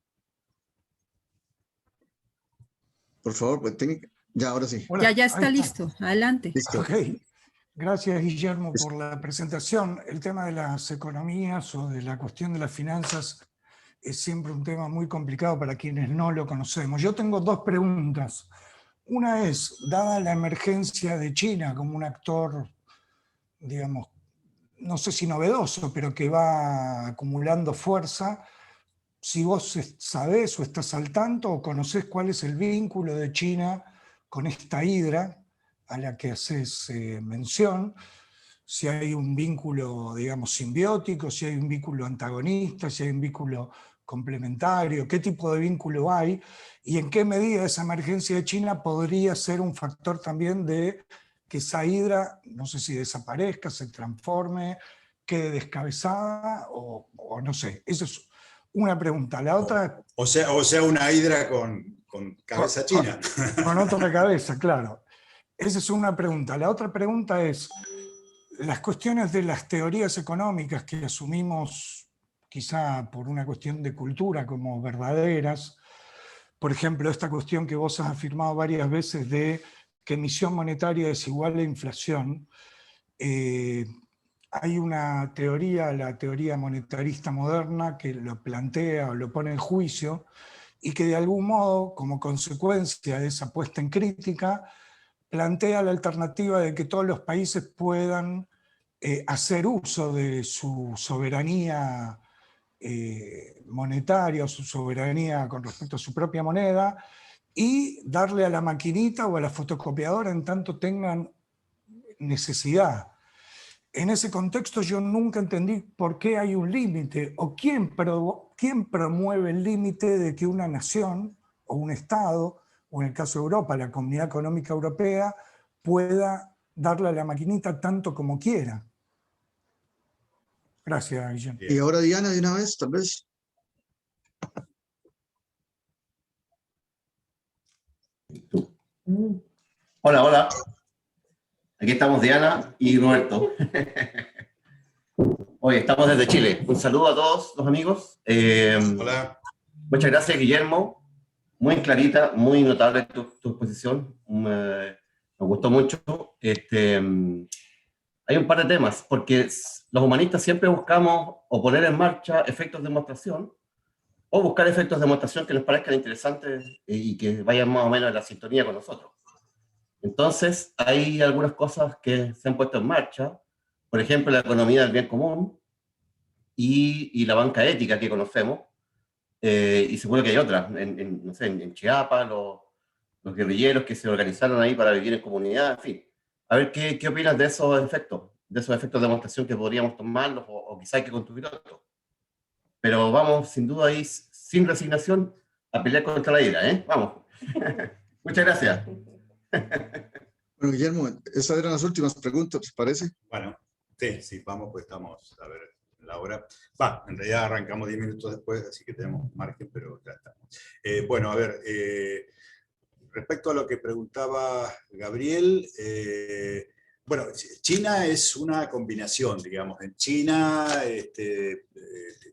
Por favor, pues ya, ahora sí. Hola, ya está listo. Adelante. Listo. Ok. Gracias, Guillermo, por la presentación. El tema de las economías o de la cuestión de las finanzas es siempre un tema muy complicado para quienes no lo conocemos. Yo tengo 2 preguntas. Una es, dada la emergencia de China como un actor, digamos, no sé si novedoso, pero que va acumulando fuerza, si vos sabés o estás al tanto o conocés cuál es el vínculo de China con esta hidra a la que haces mención, si hay un vínculo, digamos, simbiótico, si hay un vínculo antagonista, si hay un vínculo complementario, qué tipo de vínculo hay y en qué medida esa emergencia de China podría ser un factor también de que esa hidra, no sé si desaparezca, se transforme, quede descabezada o no sé. Esa es una pregunta. La otra... O sea una hidra con cabeza china. Con otra cabeza, claro. Esa es una pregunta. La otra pregunta es, las cuestiones de las teorías económicas que asumimos quizá por una cuestión de cultura como verdaderas, por ejemplo, esta cuestión que vos has afirmado varias veces de que emisión monetaria es igual a inflación, hay una teoría, la teoría monetarista moderna, que lo plantea o lo pone en juicio y que de algún modo, como consecuencia de esa puesta en crítica, plantea la alternativa de que todos los países puedan hacer uso de su soberanía monetaria o su soberanía con respecto a su propia moneda y darle a la maquinita o a la fotocopiadora en tanto tengan necesidad. En ese contexto yo nunca entendí por qué hay un límite o quién promueve el límite de que una nación o un Estado, o en el caso de Europa, la Comunidad Económica Europea, pueda darle a la maquinita tanto como quiera. Gracias, Guillermo. Y ahora Diana, de una vez, tal vez. Hola, hola. Aquí estamos Diana y Roberto. Hoy estamos desde Chile. Un saludo a todos los amigos. Hola. Muchas gracias, Guillermo. Muy clarita, muy notable tu exposición. Me gustó mucho. Hay un par de temas, porque los humanistas siempre buscamos o poner en marcha efectos de demostración o buscar efectos de demostración que nos parezcan interesantes y que vayan más o menos en la sintonía con nosotros. Entonces, hay algunas cosas que se han puesto en marcha, por ejemplo, la economía del bien común y la banca ética que conocemos, y seguro que hay otras, no sé, en Chiapas, los guerrilleros que se organizaron ahí para vivir en comunidad, en fin. A ver, ¿qué opinas de esos efectos de demostración que podríamos tomarlos o quizá hay que construir otros? Pero vamos, sin duda, ahí, sin resignación, a pelear contra la ira, ¿eh? Vamos. Muchas gracias. Bueno, Guillermo, esas eran las últimas preguntas, ¿te parece? Bueno, sí, vamos, pues estamos, a ver, la hora. En realidad arrancamos 10 minutos después, así que tenemos margen, pero ya estamos. Bueno, a ver, respecto a lo que preguntaba Gabriel, bueno, China es una combinación, digamos. En China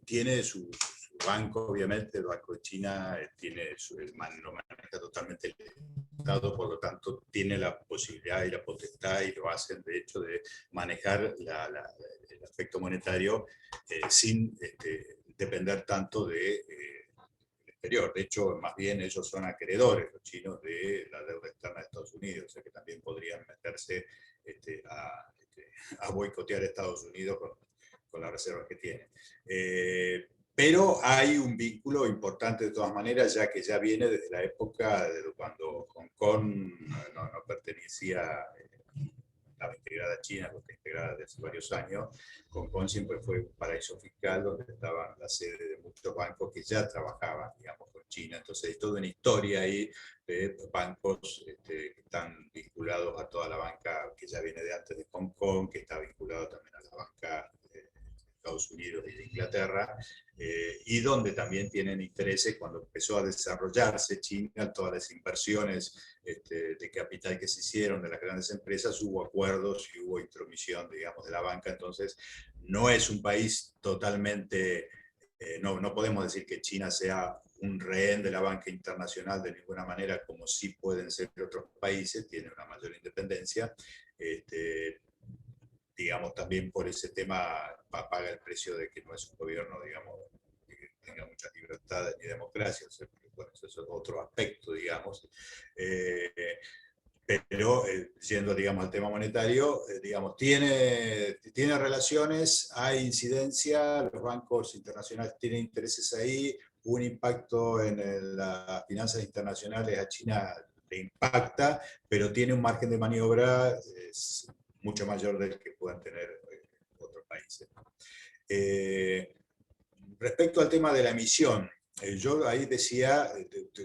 tiene su banco, obviamente, el Banco de China lo maneja totalmente el Estado, por lo tanto tiene la posibilidad y la potestad, y lo hacen de hecho, de manejar el aspecto monetario sin depender tanto del exterior. De hecho, más bien ellos son acreedores, los chinos, de la deuda externa de Estados Unidos, o sea que también podrían meterse a boicotear a Estados Unidos con las reservas que tienen. Pero hay un vínculo importante de todas maneras, ya que ya viene desde la época de cuando Hong Kong no pertenecía, estaba integrada a China, porque integrada desde hace varios años. Hong Kong siempre fue un paraíso fiscal donde estaban la sede de muchos bancos que ya trabajaban, digamos, con China. Entonces hay toda una historia ahí de bancos que están vinculados a toda la banca que ya viene de antes de Hong Kong, que está vinculado también a la banca de Estados Unidos y de Inglaterra, y donde también tienen intereses cuando empezó a desarrollarse China, todas las inversiones de capital que se hicieron de las grandes empresas, hubo acuerdos y hubo intromisión, digamos, de la banca. Entonces no es un país totalmente, no podemos decir que China sea un rehén de la banca internacional de ninguna manera, como sí pueden ser otros países, tiene una mayor independencia. Digamos, también por ese tema paga el precio de que no es un gobierno, digamos, que tenga muchas libertades ni democracia, o sea, bueno, eso es otro aspecto, digamos. Pero, yendo, digamos, al tema monetario, digamos, tiene relaciones, hay incidencia, los bancos internacionales tienen intereses ahí, un impacto en las finanzas internacionales a China le impacta, pero tiene un margen de maniobra mucho mayor del que puedan tener otros países. Respecto al tema de la emisión, yo ahí decía,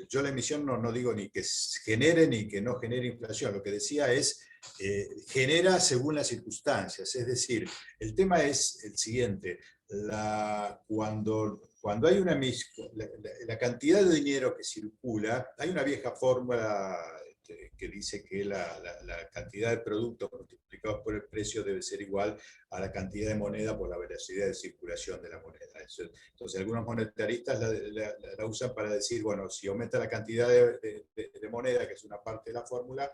yo la emisión no digo ni que genere ni que no genere inflación, lo que decía es, genera según las circunstancias, es decir, el tema es el siguiente, cuando hay una emisión, la cantidad de dinero que circula, hay una vieja fórmula que dice que la cantidad de productos multiplicados por el precio debe ser igual a la cantidad de moneda por la velocidad de circulación de la moneda. Entonces, algunos monetaristas la usan para decir, bueno, si aumenta la cantidad de moneda, que es una parte de la fórmula,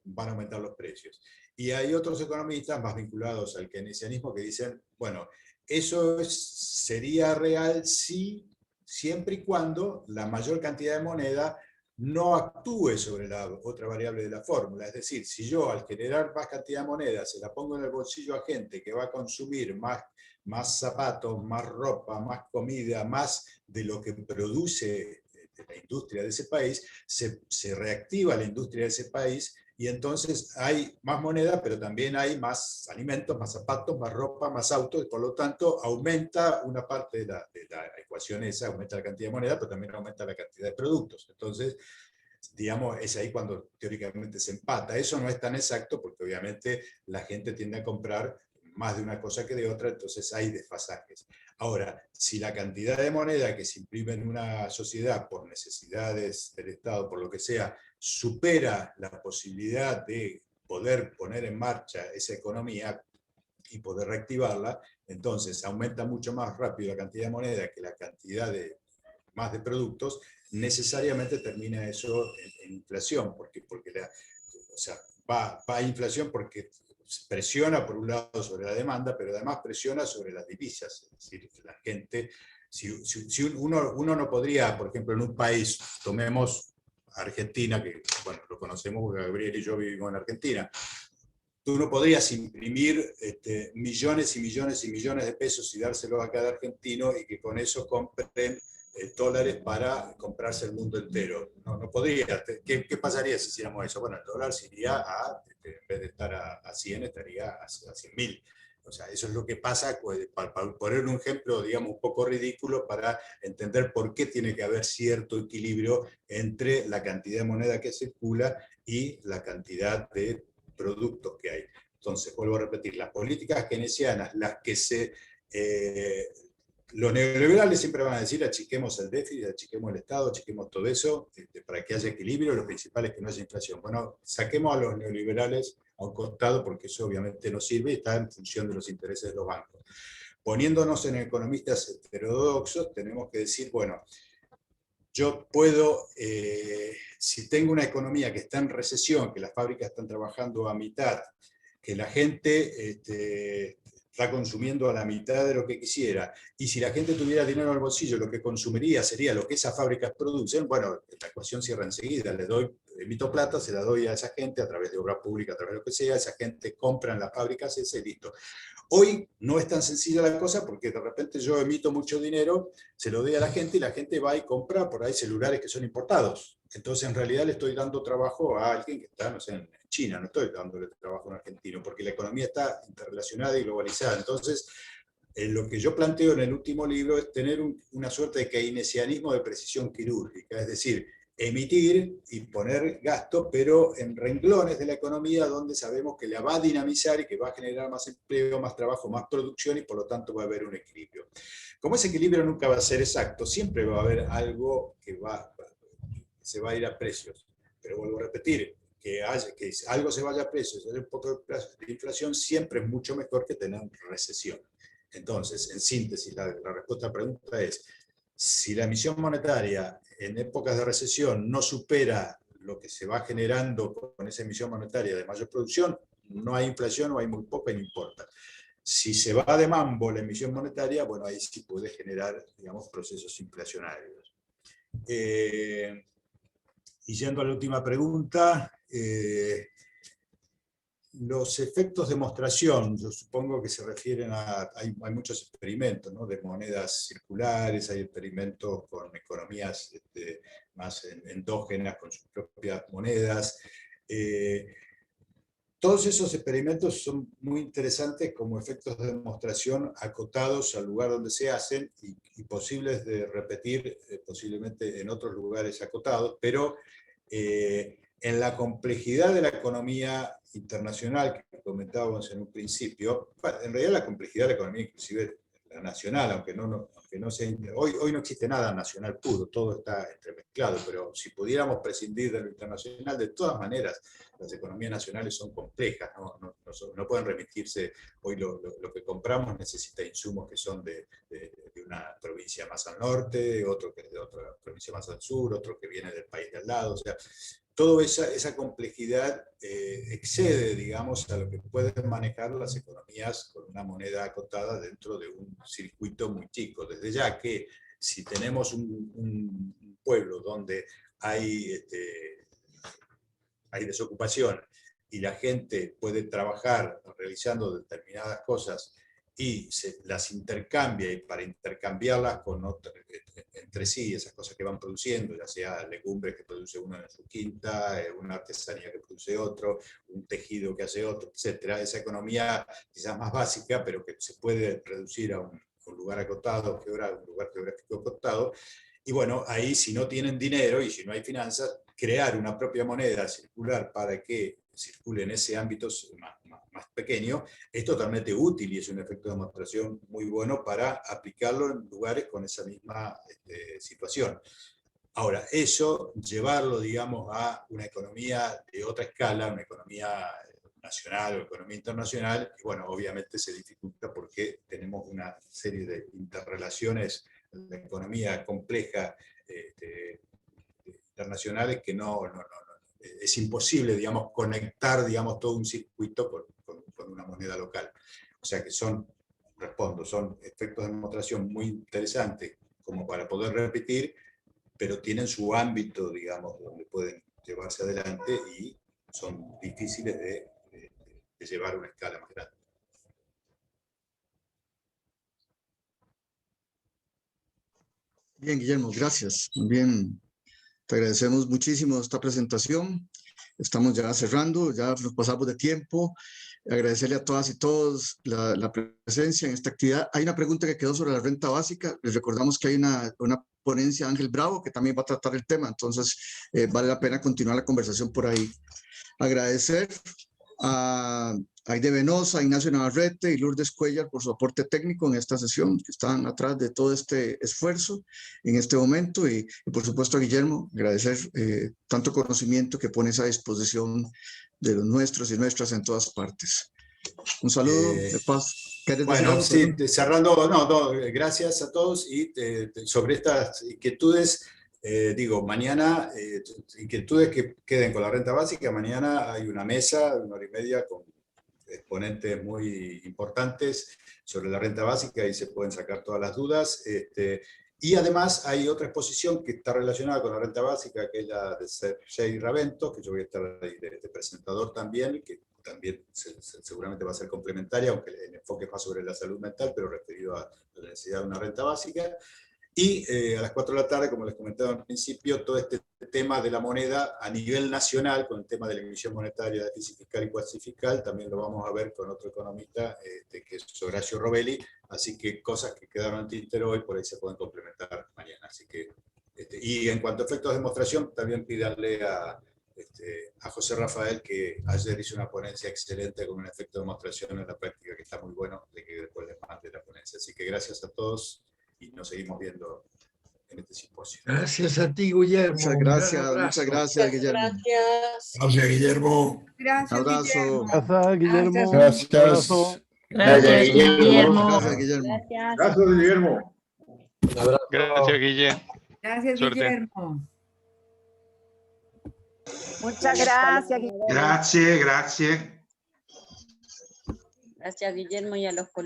van a aumentar los precios. Y hay otros economistas más vinculados al keynesianismo que dicen, bueno, eso sería real siempre y cuando la mayor cantidad de moneda no actúe sobre la otra variable de la fórmula. Es decir, si yo al generar más cantidad de moneda se la pongo en el bolsillo a gente que va a consumir más zapatos, más ropa, más comida, más de lo que produce la industria de ese país, se reactiva la industria de ese país y entonces hay más moneda, pero también hay más alimentos, más zapatos, más ropa, más autos, y por lo tanto aumenta una parte de la ecuación esa, aumenta la cantidad de moneda, pero también aumenta la cantidad de productos. Entonces, digamos, es ahí cuando teóricamente se empata. Eso no es tan exacto porque obviamente la gente tiende a comprar más de una cosa que de otra, entonces hay desfasajes. Ahora, si la cantidad de moneda que se imprime en una sociedad por necesidades del Estado, por lo que sea, supera la posibilidad de poder poner en marcha esa economía y poder reactivarla, entonces aumenta mucho más rápido la cantidad de moneda que la cantidad más de productos, necesariamente termina eso en inflación, porque o sea, va a inflación porque presiona por un lado sobre la demanda, pero además presiona sobre las divisas. Es decir, la gente, si uno no podría, por ejemplo, en un país, tomemos Argentina, que bueno, lo conocemos porque Gabriel y yo vivimos en Argentina, tú no podrías imprimir millones y millones y millones de pesos y dárselos a cada argentino y que con eso compren dólares para comprarse el mundo entero. No podría. ¿Qué pasaría si hiciéramos eso? Bueno, el dólar se iría en vez de estar a 100, estaría a 100.000. O sea, eso es lo que pasa, para poner un ejemplo, digamos, un poco ridículo para entender por qué tiene que haber cierto equilibrio entre la cantidad de moneda que circula y la cantidad de productos que hay. Entonces, vuelvo a repetir, las políticas keynesianas, las que los neoliberales siempre van a decir achiquemos el déficit, achiquemos el Estado, achiquemos todo eso, para que haya equilibrio, lo principal es que no haya inflación. Bueno, saquemos a los neoliberales a un costado porque eso obviamente no sirve y está en función de los intereses de los bancos. Poniéndonos en economistas heterodoxos, tenemos que decir, bueno, yo puedo, si tengo una economía que está en recesión, que las fábricas están trabajando a mitad, que la gente está consumiendo a la mitad de lo que quisiera, y si la gente tuviera dinero en el bolsillo, lo que consumiría sería lo que esas fábricas producen, bueno, la ecuación cierra enseguida, emito plata, se la doy a esa gente a través de obra pública, a través de lo que sea, esa gente compra en las fábricas ese y listo. Hoy no es tan sencilla la cosa porque de repente yo emito mucho dinero, se lo doy a la gente y la gente va y compra por ahí celulares que son importados. Entonces en realidad le estoy dando trabajo a alguien que está, no sé, en China, no estoy dándole trabajo a un argentino, porque la economía está interrelacionada y globalizada. Entonces, lo que yo planteo en el último libro es tener una suerte de keynesianismo de precisión quirúrgica, es decir, emitir y poner gasto, pero en renglones de la economía donde sabemos que la va a dinamizar y que va a generar más empleo, más trabajo, más producción y por lo tanto va a haber un equilibrio. Como ese equilibrio nunca va a ser exacto, siempre va a haber algo que se va a ir a precios. Pero vuelvo a repetir, que algo se vaya a precios, haya un poco de inflación, siempre es mucho mejor que tener recesión. Entonces, en síntesis, la respuesta a la pregunta es, si la emisión monetaria en épocas de recesión no supera lo que se va generando con esa emisión monetaria de mayor producción, no hay inflación o hay muy poca y no importa. Si se va de mambo la emisión monetaria, bueno, ahí sí puede generar, digamos, procesos inflacionarios. Y yendo a la última pregunta, los efectos de demostración, yo supongo que se refieren a, hay muchos experimentos, ¿no?, de monedas circulares, hay experimentos con economías más endógenas, con sus propias monedas. Todos esos experimentos son muy interesantes como efectos de demostración acotados al lugar donde se hacen y posibles de repetir posiblemente en otros lugares acotados, pero en la complejidad de la economía internacional que comentábamos en un principio, bueno, en realidad la complejidad de la economía inclusive la nacional, aunque no sea, hoy no existe nada nacional puro, todo está entremezclado, pero si pudiéramos prescindir de lo internacional, de todas maneras las economías nacionales son complejas, no pueden remitirse, hoy lo que compramos necesita insumos que son de una provincia más al norte, otro que es de otra provincia más al sur, otro que viene del país de al lado, o sea, toda esa complejidad excede, digamos, a lo que pueden manejar las economías con una moneda acotada dentro de un circuito muy chico. Desde ya que si tenemos un pueblo donde hay desocupación y la gente puede trabajar realizando determinadas cosas y las intercambia, y para intercambiarlas con entre sí, esas cosas que van produciendo, ya sea legumbres que produce uno en su quinta, una artesanía que produce otro, un tejido que hace otro, etc. Esa economía quizás más básica, pero que se puede reducir a un lugar acotado, un lugar geográfico acotado. Y bueno, ahí si no tienen dinero y si no hay finanzas, crear una propia moneda circular para que circule en ese ámbito más pequeño, es totalmente útil y es un efecto de demostración muy bueno para aplicarlo en lugares con esa misma situación. Ahora, eso, llevarlo, digamos, a una economía de otra escala, una economía nacional o economía internacional, y bueno, obviamente se dificulta porque tenemos una serie de interrelaciones en la economía compleja internacionales que es imposible, digamos, conectar, digamos, todo un circuito con una moneda local. O sea que son efectos de demostración muy interesantes como para poder repetir, pero tienen su ámbito, digamos, donde pueden llevarse adelante y son difíciles de llevar a una escala más grande. Bien, Guillermo, gracias. Bien, te agradecemos muchísimo esta presentación. Estamos ya cerrando, ya nos pasamos de tiempo. Agradecerle a todas y todos la presencia en esta actividad. Hay una pregunta que quedó sobre la renta básica. Les recordamos que hay una ponencia de Ángel Bravo que también va a tratar el tema, entonces vale la pena continuar la conversación por ahí. Agradecer a Aide Venosa, Ignacio Navarrete y Lourdes Cuellar por su aporte técnico en esta sesión, que están atrás de todo este esfuerzo en este momento, y por supuesto a Guillermo, agradecer tanto conocimiento que pones a disposición de los nuestros y nuestras en todas partes. Un saludo de paz. Bueno, sí, cerrando, gracias a todos y sobre estas inquietudes, mañana, inquietudes que queden con la renta básica, mañana hay una mesa de 1 hora y media con exponentes muy importantes sobre la renta básica y se pueden sacar todas las dudas. Y además hay otra exposición que está relacionada con la renta básica, que es la de Sergey Ravento, que yo voy a estar ahí de presentador también, que también seguramente va a ser complementaria, aunque el enfoque es más sobre la salud mental, pero referido a la necesidad de una renta básica. Y a las 4 de la tarde, como les comentaba al principio, todo este tema de la moneda a nivel nacional, con el tema de la emisión monetaria, déficit fiscal y cuasi fiscal, también lo vamos a ver con otro economista, que es Horacio Robelli, así que cosas que quedaron en tintero hoy, por ahí se pueden complementar mañana. Así que, y en cuanto a efectos de demostración, también pídanle a José Rafael, que ayer hizo una ponencia excelente con un efecto de demostración en la práctica que está muy bueno, de que después les mande la ponencia. Así que gracias a todos y nos seguimos viendo en este simposio. Gracias a ti, Guillermo. Muchas Un gran gracias, Guillermo. Gracias. Gracias, Guillermo. Gracias, Abrazo. Guillermo. Gracias, Guillermo. Gracias. Un abrazo. Gracias, Guillermo. Gracias, Guillermo. Gracias. Gracias, Guillermo. Un abrazo. Gracias, Guille. Gracias, Suerte. Guillermo. Muchas gracias. Gracias, gracias. Gracias, Guillermo, y a los colaboradores.